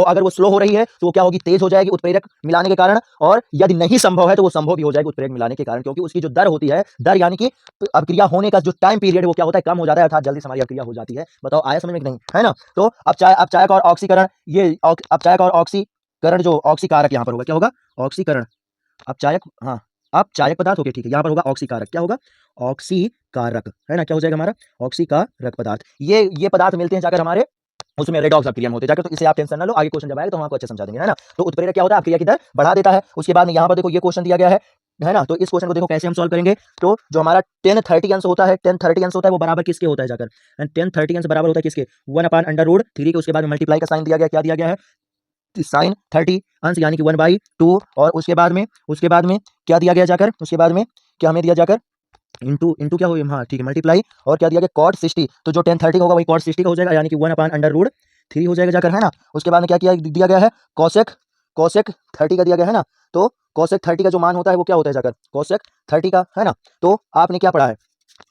अगर वो स्लो हो रही है तो वो क्या होगी तेज हो जाएगी उत्प्रेरक मिलाने के कारण, और यदि नहीं संभव है तो वो संभव भी हो जाएगी उत्प्रेरक मिलाने के कारण, क्योंकि उसकी जो दर होती है, दर यानी कि अभिक्रिया होने का जो टाइम पीरियड वो क्या होता है कम हो जाता है, अर्थात जल्दी से हमारी अभिक्रिया हो जाती है। बताओ आया समझ में कि नहीं, है ना। तो अब चायक और ऑक्सीकरण, अब चायक और ऑक्सीकरण जो ऑक्सीकारक यहाँ पर होगा क्या होगा ऑक्सीकरण। अब चायक, हाँ अब चायक पदार्थ हो गया, ठीक है, यहाँ पर होगा ऑक्सीकारक। क्या होगा ऑक्सीकारक, है ना, क्या हो जाएगा हमारा ऑक्सीकारक पदार्थ। ये पदार्थ मिलते हैं जाकर हमारे उसमें रेडॉक्स अभिक्रिया होते जाकर, तो इसे आप टेंशन ना लो, आगे क्वेश्चन जब आएगा तो हम आपको अच्छे समझा देंगे, है ना। तो उत्प्रेरक क्या होता है, अभिक्रिया की दर बढ़ा देता है। उसके बाद में यहाँ पर देखो ये क्वेश्चन दिया गया है ना। तो इस क्वेश्चन को देखो कैसे हम सॉल्व करेंगे। तो जो हमारा 1030 अंश होता है, 1030 अंश होता है वो बराबर किसके होता है जाकर, 1030 अंश बराबर होता है किसके, 1/√3 के। उसके बाद में मल्टीप्लाई का साइन दिया गया, क्या दिया गया है, साइन 30 अंश यानी कि 1/2, और उसके बाद में क्या दिया गया जाकर, उसके बाद में क्या हमें दिया जाकर, इंटू इंटू क्या हो, हाँ ठीक है, मल्टीप्लाई, और क्या दिया गया cot 60। तो जो 1030 होगा वही cot 60 का हो जाएगा, यानी कि 1/√3 हो जाएगा जाकर, है ना। उसके बाद में क्या किया दिया गया है, कोसेक कोसेक 30 का दिया गया है ना। तो कोसेक 30 का जो मान होता है वो क्या होता है जाकर, कोसेक 30 का, है ना। तो आपने क्या पढ़ा है,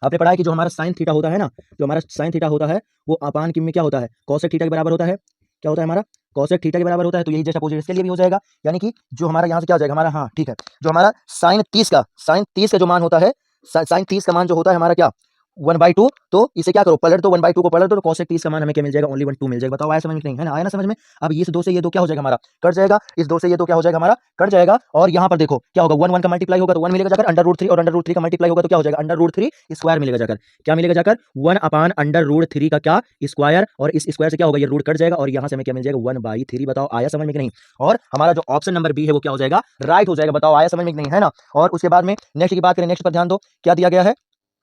आपने पढ़ा है कि जो हमारा साइन थीटा होता है ना, जो हमारा साइन थीटा होता है वो अपान किम में क्या होता है, कोसेक थीटा के बराबर होता है। क्या होता है हमारा, कोसेक थीटा के बराबर होता है। तो यही जैसा पूछे इसके लिए भी हो जाएगा, यानी कि जो हमारा यहाँ से क्या हो जाएगा हमारा, हाँ ठीक है, जो हमारा साइन 30 का जो मान होता है, साइन 30 का मान जो होता है हमारा क्या, 1/2। तो इसे क्या करो, पलट दो, 1/2 को पलट दो, तो कोसेक 30 का मान हमें क्या मिल जाएगा, ओनली 1/2 मिल जाएगा। बताओ आया समझ में, नहीं है ना, आया ना समझ में। अब इस दो से ये दो क्या हो जाएगा हमारा, कट जाएगा, इस दो से ये दो क्या हो जाएगा हमारा, कट जाएगा। और यहाँ पर देखो क्या होगा, 1 1 का मल्टीप्लाई होगा तो 1 मिलेगा जाकर, √3, और √3 का मल्टीप्लाई होगा तो क्या हो जाएगा, √3 स्क्वायर मिलेगा जाकर। क्या मिलेगा जाकर, 1/√3 का क्या स्क्वायर, और इस स्क्वायर से क्या होगा, ये रूट कट जाएगा, और यहाँ से हमें क्या मिल जाएगा, 1/3। बताओ आया समझ में कि नहीं। और हमारा जो ऑप्शन नंबर बी है वो क्या हो जाएगा, राइट हो जाएगा। बताओ आया समझ में कि नहीं, है ना। और उसके बाद में नेक्स्ट की बात करें, नेक्स्ट पर ध्यान दो, क्या दिया गया है,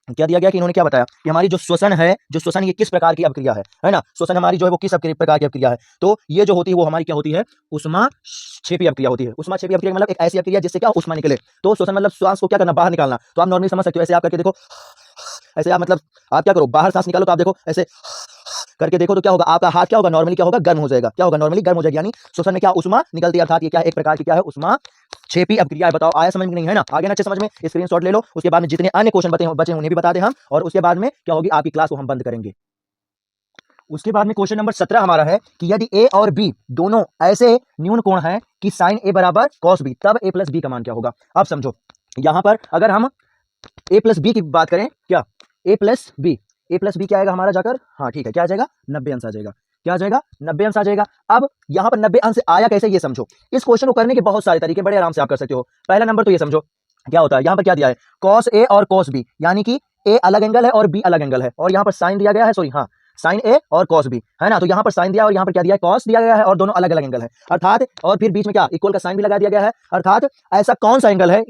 क्या दिया गया कि इन्होंने क्या बताया कि हमारी जो श्वसन है, जो श्वसन ये किस प्रकार की अभिक्रिया है ना। श्वसन हमारी जो है वो किस प्रकार की अभिक्रिया है। तो ये जो होती है वो हमारी क्या होती है, उष्मा क्षेपी अभिक्रिया होती है। उष्मा क्षेपी अभिक्रिया मतलब एक ऐसी अभिक्रिया जिससे क्या उष्मा निकले। तो श्वसन मतलब श्वास को क्या करना, बाहर निकालना। तो आप नॉर्मली समझ सकते हो, ऐसे आप करके देखो, ऐसे आप मतलब आप क्या करो, बाहर सांस निकालो, तो आप देखो ऐसे करके देखो, तो क्या होगा, आपका हाथ क्या होगा, नॉर्मली क्या होगा, गर्म हो जाएगा। क्या होगा, नॉर्मली गर्म हो जाएगा, यानी श्वसन में क्या उष्मा निकलती है, अर्थात ये क्या है, एक प्रकार की क्या है, उष्मा क्षेपी अभिक्रिया है। बताओ आया समझ में नहीं, है ना। आगे ना अच्छे समझ में, स्क्रीनशॉट ले लो। उसके बाद में जितने अन्य क्वेश्चन बचे उन्हें भी बता दें हम, और उसके बाद में क्या होगी, आपकी क्लास को हम बंद करेंगे। उसके बाद में क्वेश्चन नंबर 17 हमारा है कि यदि ए और बी दोनों ऐसे न्यून कोण हैं कि साइन ए बराबर कॉस बी, तब ए प्लस बी का मान क्या होगा। अब समझो, यहां पर अगर हम ए प्लस बी की बात करें, क्या ए प्लस बी, ए प्लस बी क्या आएगा हमारा जाकर, हाँ ठीक है, क्या आ जाएगा, 90 अंश आ जाएगा। क्या आ जाएगा, 90 अंश आ जाएगा। अब यहां पर 90 अंश आया कैसे, ये समझो। इस क्वेश्चन को करने के बहुत सारे तरीके, बड़े आराम से आप कर सकते हो। पहला नंबर तो ये समझो, क्या होता है, यहां पर क्या दिया है, कॉस ए और कॉस बी, यानी कि ए अलग एंगल है और बी अलग एंगल है, और यहां पर साइन दिया गया है, सॉरी हाँ, साइन ए और कॉस बी, है ना। तो यहां पर साइन दिया और यहां पर क्या दिया है, कॉस दिया गया है, और दोनों अलग अलग एंगल है, अर्थात, और फिर बीच में क्या इक्वल का साइन भी लगा दिया गया है। अर्थात ऐसा कौन सा एंगल है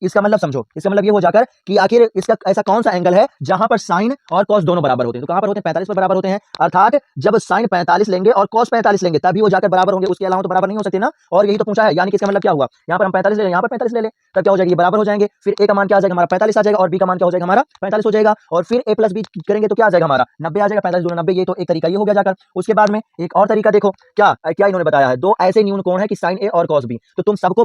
इसका मतलब समझो, इसका मतलब ये हो जाकर कि आखिर इसका ऐसा कौन सा एंगल है जहां पर साइन और कॉस दोनों बराबर होते हैं। तो कहां पर होते हैं, 45 पर बराबर होते हैं। अर्थात जब साइन 45 लेंगे और कॉस 45 लेंगे तभी वो जाकर बराबर होंगे, उसके अलावा तो बराबर नहीं हो सकते ना। और यही तो पूछा है, यानी कि इसका मतलब क्या हुआ, यहाँ पर हम 45 ले लें, यहाँ पर 45 ले लें, तब क्या हो जाएगा, ये बराबर हो जाएंगे। फिर ए का मान क्या आ जाएगा हमारा, 45 आ जाएगा, और बी का मान क्या हो जाएगा हमारा, 45 हो जाएगा। और फिर ए प्लस बी करेंगे तो क्या आ जाएगा हमारा, 90 आ जाएगा, 45 दूना 90, ये तो एक तरीका ये हो गया जाकर। उसके बाद में एक और तरीका देखो, क्या क्या इन्होंने बताया है, दो ऐसे न्यून कोण है कि साइन ए और कॉस बी। तो तुम सबको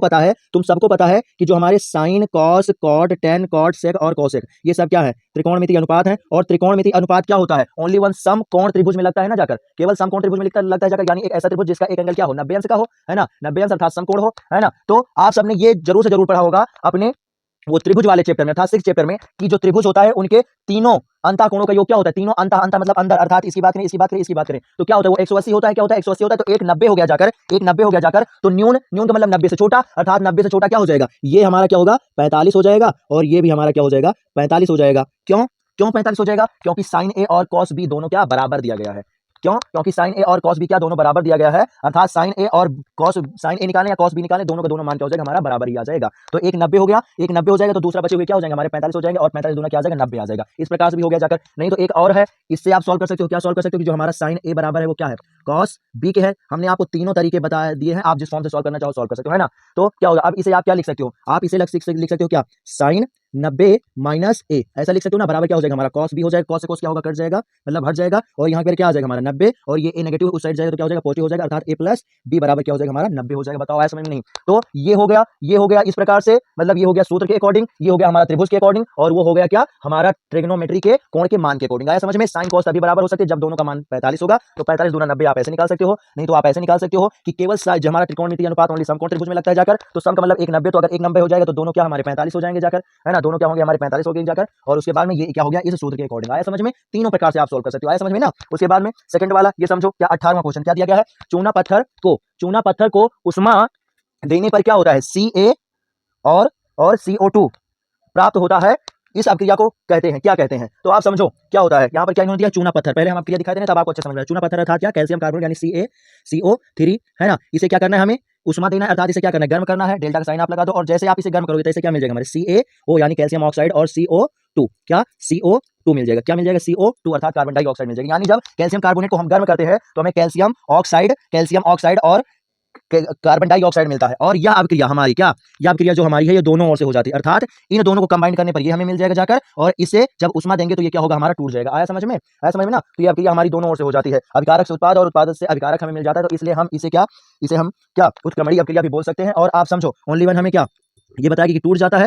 पता है कि जो हमारे sine cos cot tan cot sec और कोसेक, ये सब क्या है, त्रिकोणमितीय अनुपात है। और त्रिकोणमितीय अनुपात क्या होता है, ओनली वन सम कोण त्रिभुज में लगता है ना जाकर, केवल सम कोण त्रिभुज में लगता है जाकर, यानी एक ऐसा त्रिभुज जिसका एक एंगल क्या हो, 90 अंश का हो, है ना, 90 अंश अर्थात समकोण हो, है ना। तो आप सबने ये जरूर से जरूर पढ़ा होगा अपने वो त्रिभुज वाले चैप्टर में, अर्थात 6 चैप्टर में, कि जो त्रिभुज होता है उनके तीनों अंतःकोणों का योग क्या होता है, तीनों अंत मतलब अंदर, अर्थात इसकी बात करें, इसकी बात करें, इसकी बात करें, तो क्या होता है, वो 180 होता है। क्या होता है, 180 होता है। तो एक 90 हो गया जाकर, एक 90 हो गया जाकर, तो न्यून न्यून का मतलब 90 से छोटा, अर्थात 90 से छोटा क्या हो जाएगा, ये हमारा क्या होगा, 45 हो जाएगा, और ये भी हमारा क्या हो जाएगा, 45 हो जाएगा। क्यों क्यों 45 हो जाएगा, क्योंकि साइन ए और कॉस बी दोनों क्या बराबर दिया गया है। क्यों, क्योंकि साइन ए और कॉस बी क्या दोनों बराबर दिया गया है, अर्थात साइन ए और कॉस, साइन ए निकालें या कॉस बी निकालें, दोनों का दोनों मान क्या हो जाएगा हमारा, बराबर ही आ जाएगा। तो एक 90 हो गया, एक 90 हो जाएगा, तो दूसरा बचे हुए क्या हो जाएंगे हमारे, 45 हो जाएंगे, और 45 दूना क्या आ जाएगा, 90 आ जाएगा। इस प्रकार से भी हो गया जाकर। नहीं तो एक और है, इससे आप सॉल्व कर सकते हो, क्या सॉल्व कर सकते हो कि जो हमारा साइन ए बराबर है वो क्या है, कॉस बी के है। हमने आपको तीनों तरीके बता दिए हैं, आप जिस फॉर्म से सॉल्व करना चाहो सॉल्व कर सकते हो, है ना। तो क्या होगा, अब इसे आप क्या लिख सकते हो, आप इसे लिख सकते हो क्या, साइन 90 माइनस ए, ऐसा लिख सकते हो ना, बराबर क्या हो जाएगा हमारा, कॉस बी हो जाएगा, कॉस से कॉस क्या होगा, कट जाएगा, मतलब हट जाएगा, और यहाँ पर क्या आ जाएगा हमारा 90, और ये ए नेगेटिव उस साइड जाएगा तो क्या हो जाएगा, पॉजिटिव हो जाएगा, अर्थात ए प्लस बी बराबर क्या हो जाएगा हमारा, 90 हो जाएगा। बताओ आया समझ में नहीं। तो ये हो गया, ये हो गया इस प्रकार से, मतलब ये हो गया सूत्र के अकॉर्डिंग, ये हो गया हमारा त्रिभुज के अकॉर्डिंग, और वो हो गया क्या हमारा ट्रिग्नोमेट्री के कोण के मान के अकॉर्डिंग। आया समझ में। साइन कॉस तभी बराबर हो सकते हैं जब दोनों का मान 45 होगा। तो 45 दूना 90 आप ऐसे निकाल सकते हो, नहीं तो आप ऐसे निकाल सकते हो कि केवल जो हमारा त्रिकोणमितीय अनुपात ओनली समकोण त्रिभुज में लगता है जाकर, तो सम का मतलब एक 90, तो अगर एक 90 हो जाएगा तो दोनों क्या हमारे 45 हो जाएंगे जाकर, है ना, दोनों क्या होंगे हमारे 45 हो गए जाकर। और उसके बाद में ये क्या हो गया, इस सूत्र के अकॉर्डिंग। आया समझ में। तीनों प्रकार से आप सोल्व कर सकते हो, आया समझ में ना। उसके बाद में सेकंड वाला ये समझो, क्या 18वां क्वेश्चन क्या दिया गया है, चूना पत्थर को उष्मा देने पर क्या होता है, Ca और CO2 प्राप्त होता है इस अपक्रिया को कहते हैं, क्या कहते हैं? तो आप समझो क्या होता है। यहाँ पर क्या इन्होंने दिया, चूना पत्थर। पहले हम अपक्रिया दिखाते हैं तब आपको अच्छा समझ में आएगा। चूना पत्थर अर्थात क्या, कैल्शियम कार्बोनेट यानी CaCO3 है ना। इसे क्या करना है, हमें उष्मा देना है, अर्थात इसे क्या करना है, गर्म करना है। डेल्टा का साइन आप लगा दो और जैसे आप इसे गर्म करोगे तो इसे क्या मिल जाएगा हमारे CaO यानी कैल्शियम ऑक्साइड और CO2 क्या, CO2 मिल जाएगा। क्या मिल जाएगा, CO2 अर्थात कार्बन डाइऑक्साइड मिल जाएगा। यानी जब कैल्शियम कार्बोनेट को हम गर्म करते हैं तो हमें कैल्शियम ऑक्साइड और कार्बन डाइऑक्साइड मिलता है। और यह अभिक्रिया हमारी क्या, यह अभिक्रिया जो हमारी है ये दोनों ओर से हो जाती है, अर्थात इन दोनों को कंबाइन करने पर ये हमें मिल जाएगा जाकर, और इसे जब उष्मा देंगे तो ये क्या होगा, हमारा टूट जाएगा। आया समझ में, आया समझ में ना। तो ये अभिक्रिया हमारी दोनों ओर से हो जाती है, अभिकारक से उत्पाद और उत्पाद से अभिकारक हमें मिल जाता है। तो इसलिए हम इसे हम क्या उत्क्रमणीय अभिक्रिया भी बोल सकते हैं। और आप समझो ओनली वन हमें क्या ये बताया कि टूट जाता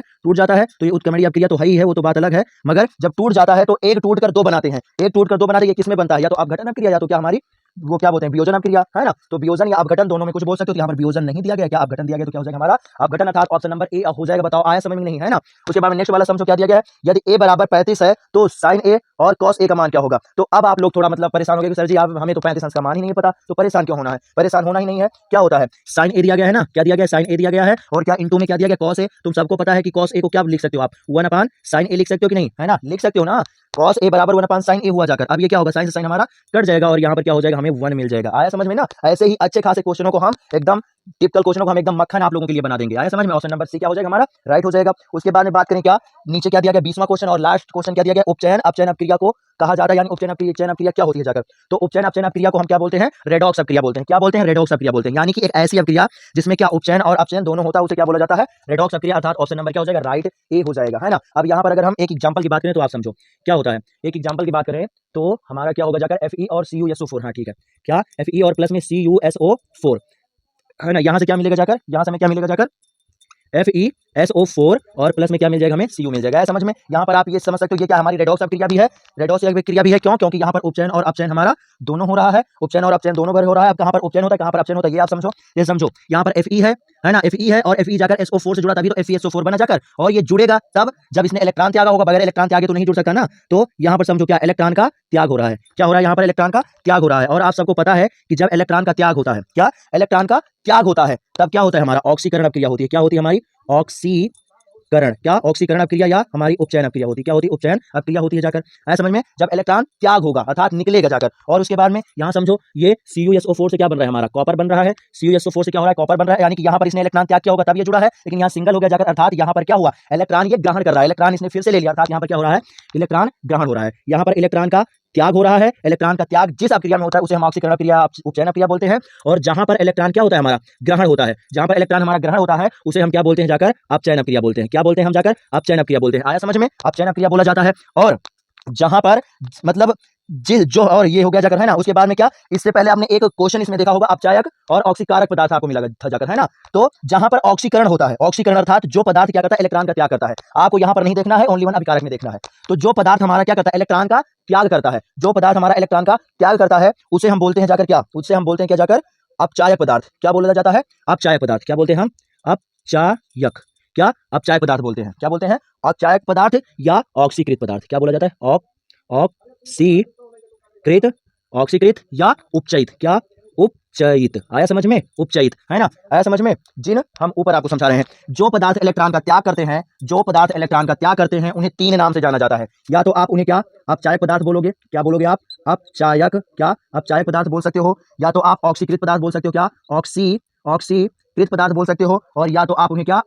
है तो ये उत्क्रमणीय अभिक्रिया तो है ही है, वो तो बात अलग है। मगर जब टूट जाता है तो एक टूट कर दो बनाते हैं, एक टूट कर दो बनाते हैं। ये किसमें बनता है, या तो अपघटन अभिक्रिया या तो क्या हमारी वो क्या बोलते हैं, वियोजन अभिक्रिया है ना। तो वियोजन या अपघटन दोनों में कुछ बोल सकते हो। तो यहाँ पर वियोजन नहीं दिया गया, क्या अपघटन दिया गया, तो क्या हो जाएगा हमारा अपघटन, अर्थात ऑप्शन नंबर ए हो जाएगा। बताओ आया समझ में, नहीं है ना। उसके बाद में नेक्स्ट वाला समझो क्या दिया गया है, यदि a बराबर 35 है तो साइन a और कॉस a का मान क्या होगा। तो अब आप लोग थोड़ा मतलब परेशान हो गए कि सर जी आप हमें तो 35 अंश का मान ही नहीं पता, तो परेशान क्यों होना है, परेशान होना ही नहीं है। क्या होता है, साइन a दिया गया है ना, क्या दिया गया, साइन a दिया गया है, और क्या इनटू में क्या दिया गया, कॉस a। तुम सबको पता है कि कॉस a को क्या लिख सकते हो आप, 1/sin a लिख सकते हो कि नहीं, है ना, लिख सकते हो ना। कॉस a बराबर 1/sin a हुआ जाकर, अब ये क्या होगा, साइन से साइन हमारा कट जाएगा और यहाँ पर क्या हो जाएगा, हमें 1 मिल जाएगा। आया समझ में ना। ऐसे ही अच्छे खासे क्वेश्चनों को हम एकदम टिपिकल क्वेश्चनों को हम एकदम मक्खन आप लोगों के लिए बना देंगे। आया समझ में। ऑप्शन नंबर सी क्या हो जाएगा हमारा, राइट हो जाएगा। उसके बाद में बात करें क्या, नीचे क्या दिया गया 20वां क्वेश्चन और लास्ट क्वेश्चन क्या दिया गया, उपचयन अपचयन अभिक्रिया को कहा जाता है, यानी उपचयन अभिक्रिया क्या होती है जाकर। तो उपचयन अपचयन अभिक्रिया को हम क्या बोलते हैं, रेडॉक्स अभिक्रिया बोलते हैं। क्या बोलते हैं, रेडॉक्स अभिक्रिया बोलते हैं। यानी कि एक ऐसी अभिक्रिया जिसमें क्या उपचयन और अपचयन दोनों होता है, उसे क्या बोला जाता है, रेडॉक्स अभिक्रिया, अर्थात ऑप्शन नंबर क्या हो जाएगा, राइट ए हो जाएगा, है ना। अब यहाँ पर अगर हम एक एग्जांपल की बात करें तो आप समझो क्या होता है, एक एग्जांपल की बात करें तो हमारा क्या होगा जाकर Fe और CuSO4, हाँ ठीक है, क्या Fe और प्लस में CuSO4 है ना। यहाँ से क्या मिलेगा जाकर, यहाँ से हमें क्या मिलेगा जाकर FeSO4 और प्लस में क्या मिल जाएगा, हमें Cu मिल जाएगा। समझ में। यहाँ पर आप ये समझ सकते हो ये क्या हमारी रेडॉक्स अभिक्रिया भी है, रेडॉक्स अभिक्रिया भी है। क्यों, क्योंकि यहाँ पर उपचयन और अपचयन हमारा दोनों हो रहा है, उपचयन और अपचयन दोनों हो रहा है। अब कहाँ पर उपचयन होता है, कहाँ पर अपचयन होता है, ये आप समझो। ये समझो यहाँ पर Fe है ना, Fe है और Fe जाकर SO4 से जुड़ा, तभी तो FeSO4 बना जाकर, और ये जुड़ेगा तब जब इसने इलेक्ट्रॉन त्यागा होगा, बगैर इलेक्ट्रॉन त्यागे तो नहीं जुड़ सकता ना। तो यहाँ पर समझो क्या इलेक्ट्रॉन का त्याग हो रहा है, क्या हो रहा है यहाँ पर, इलेक्ट्रॉन का त्याग हो रहा है। और आप सबको पता है कि जब इलेक्ट्रॉन का त्याग होता है, क्या इलेक्ट्रॉन का त्याग होता है, तब क्या होता है, हमारा ऑक्सीकरण अभिक्रिया होती है। क्या होती है हमारी, ऑक्सीकरण, क्या ऑक्सीकरण अभिक्रिया या हमारी उपचयन अभिक्रिया होती है। क्या होती है, उपचयन अभिक्रिया होती है जाकर। ऐसा समझ में, जब इलेक्ट्रॉन त्याग होगा अर्थात निकलेगा जाकर, और उसके बाद में यहाँ समझो ये CuSO4 से क्या बन रहा है, हमारा कॉपर बन रहा है। CuSO4 से क्या हो रहा है, कॉपर बन रहा है, यानी कि यहाँ पर इसने इलेक्ट्रॉन त्याग किया होगा तब ये जुड़ा है, लेकिन यहाँ सिंगल हो गया जाकर, अर्थात यहाँ पर क्या हुआ, इलेक्ट्रॉन ये ग्रहण कर रहा है, इलेक्ट्रॉन इसने फिर से ले लिया, अर्थात यहाँ पर क्या हो रहा है, इलेक्ट्रॉन ग्रहण हो रहा है। यहाँ पर इलेक्ट्रॉन का त्याग हो रहा है, इलेक्ट्रॉन का त्याग जिस अभिक्रिया में होता है उसे हम ऑक्सीकरण अभिक्रिया, उपचयन अभिक्रिया बोलते हैं। और जहां पर इलेक्ट्रॉन क्या होता है, हमारा ग्रहण होता है, जहां पर इलेक्ट्रॉन हमारा ग्रहण होता है उसे हम क्या बोलते हैं जाकर, अपचयन अभिक्रिया बोलते हैं। क्या बोलते हैं हम जाकर, अपचयन अभिक्रिया बोलते हैं। आया समझ में, अपचयन अभिक्रिया बोला जाता है। और जहां पर मतलब जो और ये हो गया जाकर, है ना। उसके बाद में क्या, इससे पहले आपने एक क्वेश्चन इसमें देखा होगा, अपचायक और ऑक्सीकारक पदार्थ आपको मिला था जाकर, है ना। तो जहां पर ऑक्सीकरण होता है, ऑक्सीकरण अर्थात जो पदार्थ क्या करता है, इलेक्ट्रॉन का त्याग करता है, आपको यहां पर नहीं देखना है, ओनली वन अभिकारक में देखना है। तो जो पदार्थ हमारा क्या करता है, इलेक्ट्रॉन का त्याग करता है, जो पदार्थ हमारा इलेक्ट्रॉन का त्याग करता है उसे हम बोलते हैं जाकर क्या, उससे हम बोलते हैं क्या जाकर, अपचायक पदार्थ। क्या बोला जाता है, अपचायक पदार्थ। क्या बोलते हैं हम, अपचायक, क्या अपचायक पदार्थ बोलते हैं। क्या बोलते हैं, अपचायक पदार्थ या ऑक्सीकृत पदार्थ। क्या बोला जाता है, ऑक्सीकृत या उपचयित। क्या, उपचयित। आया समझ में, उपचयित, है ना। आया समझ में। जिन हम ऊपर आपको समझा रहे हैं, जो पदार्थ इलेक्ट्रॉन का त्याग करते हैं, जो पदार्थ इलेक्ट्रॉन का त्याग करते हैं उन्हें 3 नाम से जाना जाता है। या तो आप उन्हें क्या, अपचायक पदार्थ बोलोगे। क्या बोलोगे आप, अपचायक, क्या अपचायक पदार्थ बोल सकते हो। या तो आप ऑक्सीकृत पदार्थ बोल सकते हो, क्या ऑक्सीकृत पदार्थ बोल सकते हो। और या तो आप उन्हें क्या,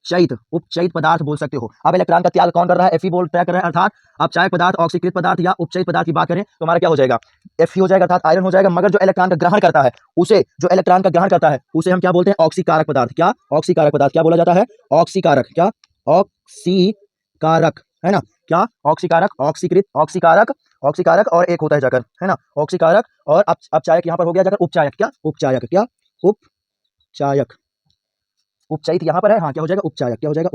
उपचयित पदार्थ बोल सकते हो। अब इलेक्ट्रॉन का त्याग कौन कर रहा है, Fe बोल त्याग कर रहा है, अर्थात अपचायक पदार्थ, ऑक्सीकृत पदार्थ या उपचयित पदार्थ की बात करें तो हमारा क्या हो जाएगा, Fe हो जाएगा, अर्थात आयरन हो जाएगा। मगर जो इलेक्ट्रॉन का ग्रहण करता है उसे हम क्या बोलते हैं, ऑक्सीकारक पदार्थ। क्या, ऑक्सीकारक पदार्थ। क्या बोला जाता है, ऑक्सीकारक। क्या, ऑक्सीकारक, है ना। क्या, ऑक्सीकारक, ऑक्सीकारक और एक होता है जाकर, है ना, ऑक्सीकारक और अपचायक यहाँ पर हो गया जाकर उपचायक। क्या, उपचायक, क्या उपचायक, उपचयित यहाँ पर है, हाँ क्या हो जाएगा, उपचायक। क्या हो जाएगा,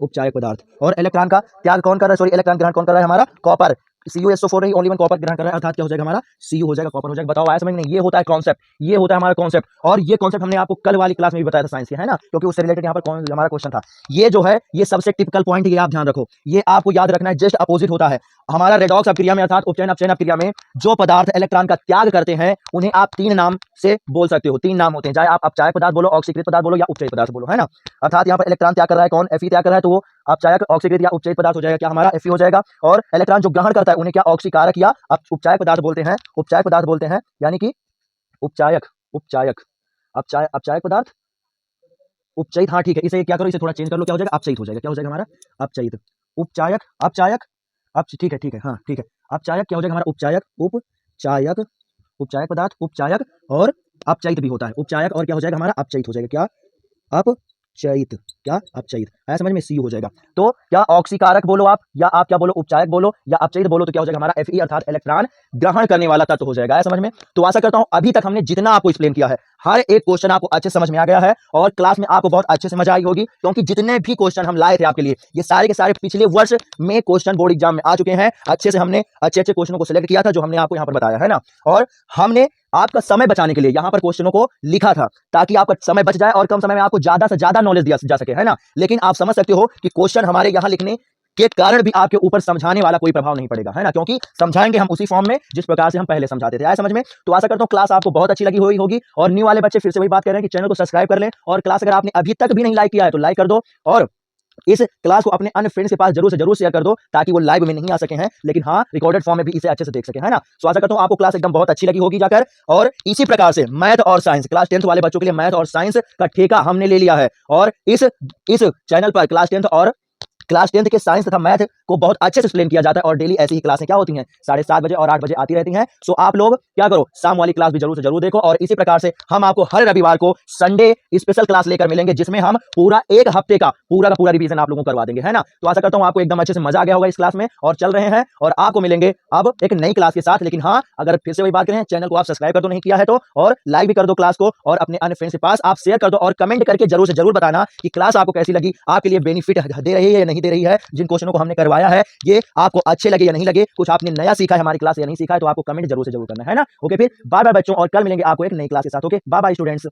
उपचायक पदार्थ। और इलेक्ट्रॉन का त्याग कौन कर रहा है, सॉरी इलेक्ट्रॉन ग्रहण कौन कर रहा है, हमारा कॉपर। CuSO4 रही, ओनली वन कॉपर ग्रहण कर रहा है, अर्थात क्या हो जाएगा हमारा Cu हो जाएगा, कॉपर हो जाएगा। बताओ आया समझ में? ये होता है कॉन्सेप्ट, ये होता है हमारा कॉन्सेप्ट। और ये कॉन्सेप्ट हमने आपको कल वाली क्लास में भी बताया था साइंस के, है ना, क्योंकि उससे रिलेटेड यहाँ पर हमारा क्वेश्चन था। ये जो है ये सबसे टिपिकल पॉइंट, ये आप ध्यान रखो, ये आपको याद रखना है। जस्ट अपोजिट होता है हमारा रेडॉक्स अपक्रिया में, अर्थात उपचयन अपचयन अपक्रिया में जो पदार्थ इलेक्ट्रॉन का त्याग करते हैं उन्हें आप तीन नाम से बोल सकते हो। तीन नाम होते हैं, चाहे आप अपचायक पदार्थ बोलो, ऑक्सीकृत पदार्थ बोलो या उपचयित पदार्थ बोलो, है ना। अर्थात यहाँ पर इलेक्ट्रॉन त्याग कर रहा है कौन? Fe त्याग कर रहा है, तो वो अपचायक, ऑक्सीकृत या उपचयित पदार्थ हो जाएगा। क्या हमारा Fe हो जाएगा। और इलेक्ट्रॉन जो ग्रहण करता है उन्हें क्या ऑक्सीकारक या उपचायक पदार्थ बोलते हैं, उपचायक पदार्थ बोलते हैं, यानी कि उपचायक, उपचायक, अपचायक पदार्थ, उपचयित। हाँ ठीक है, इसे क्या करो, इसे थोड़ा चेंज कर लो, क्या हो जाएगा? अपचयित हो जाएगा। क्या हो जाएगा हमारा? अपचयित। उपचायक, अपचायक, ठीक है ठीक है, हाँ ठीक है। अपचायक क्या हो जाएगा हमारा? उपचायक, उपचायक, उपचायक पदार्थ, उपचायक और अपचयित भी होता है। उपचायक और क्या हो जाएगा हमारा? अपचयित हो जाएगा। क्या? अपचयित। क्या? अपचयित। है समझ में? Cu हो जाएगा। तो क्या ऑक्सीकारक बोलो आप, या आप क्या बोलो? उपचायक बोलो या अपचयित बोलो, तो क्या हो जाएगा हमारा? Fe अर्थात इलेक्ट्रॉन ग्रहण करने वाला तत्व हो जाएगा। है समझ में? तो आशा करता हूं अभी तक हमने जितना आपको एक्सप्लेन किया है हर एक क्वेश्चन आपको अच्छे समझ में आ गया है और क्लास में आपको बहुत अच्छे से मजा आई होगी, क्योंकि जितने भी क्वेश्चन हम लाए थे आपके लिए ये सारे के सारे पिछले वर्ष में क्वेश्चन बोर्ड एग्जाम में आ चुके हैं। अच्छे से हमने अच्छे अच्छे क्वेश्चनों को सिलेक्ट किया था जो हमने आपको यहाँ पर बताया, है ना। और हमने आपका समय बचाने के लिए यहाँ पर क्वेश्चनों को लिखा था ताकि आपका समय बच जाए और कम समय में आपको ज्यादा से ज्यादा नॉलेज दिया जा सके, है ना। लेकिन आप समझ सकते हो कि क्वेश्चन हमारे यहाँ लिखने के कारण भी आपके ऊपर समझाने वाला कोई प्रभाव नहीं पड़ेगा, है ना, क्योंकि समझाएंगे हम उसी फॉर्म में जिस प्रकार से हम पहले समझाते थे। आया समझ में? तो आशा करता हूं क्लास आपको बहुत अच्छी लगी हुई होगी। और न्यू वाले बच्चे फिर से वही बात कर रहे हैं कि चैनल को सब्सक्राइब कर लें, और क्लास अगर आपने अभी तक भी नहीं लाइक किया है तो लाइक कर दो, और इस क्लास को अपने अन्य फ्रेंड्स के पास जरूर से जरूर शेयर कर दो ताकि वो लाइव में नहीं आ सके हैं, लेकिन हाँ रिकॉर्डेड फॉर्म में भी इसे अच्छे से देख सके, है ना। तो आशा करता हूं आपको क्लास एकदम बहुत अच्छी लगी होगी जाकर। और इसी प्रकार से मैथ और साइंस, क्लास 10th वाले बच्चों के लिए मैथ और साइंस का ठेका हमने ले लिया है, और इस चैनल पर क्लास 10th के साइंस तथा मैथ को बहुत अच्छे से एक्सप्लेन किया जाता है। और डेली ऐसी ही क्लासें क्या होती हैं 7:30 बजे और 8 बजे आती रहती हैं। सो आप लोग क्या करो, शाम वाली क्लास भी जरूर से जरूर देखो। और इसी प्रकार से हम आपको हर रविवार को संडे स्पेशल क्लास लेकर मिलेंगे, जिसमें हम पूरा एक हफ्ते का पूरा रिवीजन आप लोगों को करवा देंगे, है ना। तो आशा करता हूं आपको एकदम अच्छे से मजा आ गया होगा इस क्लास में, और चल रहे हैं और आपको मिलेंगे अब एक नई क्लास के साथ। लेकिन हाँ, अगर फिर से वही बात करें, चैनल को आप सब्सक्राइब कर दो नहीं किया है तो, और लाइक भी कर दो क्लास को, और अपने अन्य फ्रेंड्स के पास आप शेयर कर दो, और कमेंट करके जरूर से जरूर बताना कि क्लास आपको कैसी लगी, आपके लिए बेनिफिट दे रही है या नहीं दे रही है। जिन क्वेश्चनों को हमने करवाया है ये आपको अच्छे लगे या नहीं लगे, कुछ आपने नया सीखा है हमारी क्लास या नहीं सीखा है, तो आपको कमेंट जरूर से जरूर करना है ना। ओके, फिर बाय बाय बच्चों, और कल मिलेंगे आपको एक नई क्लास के साथ। Okay, bye bye students.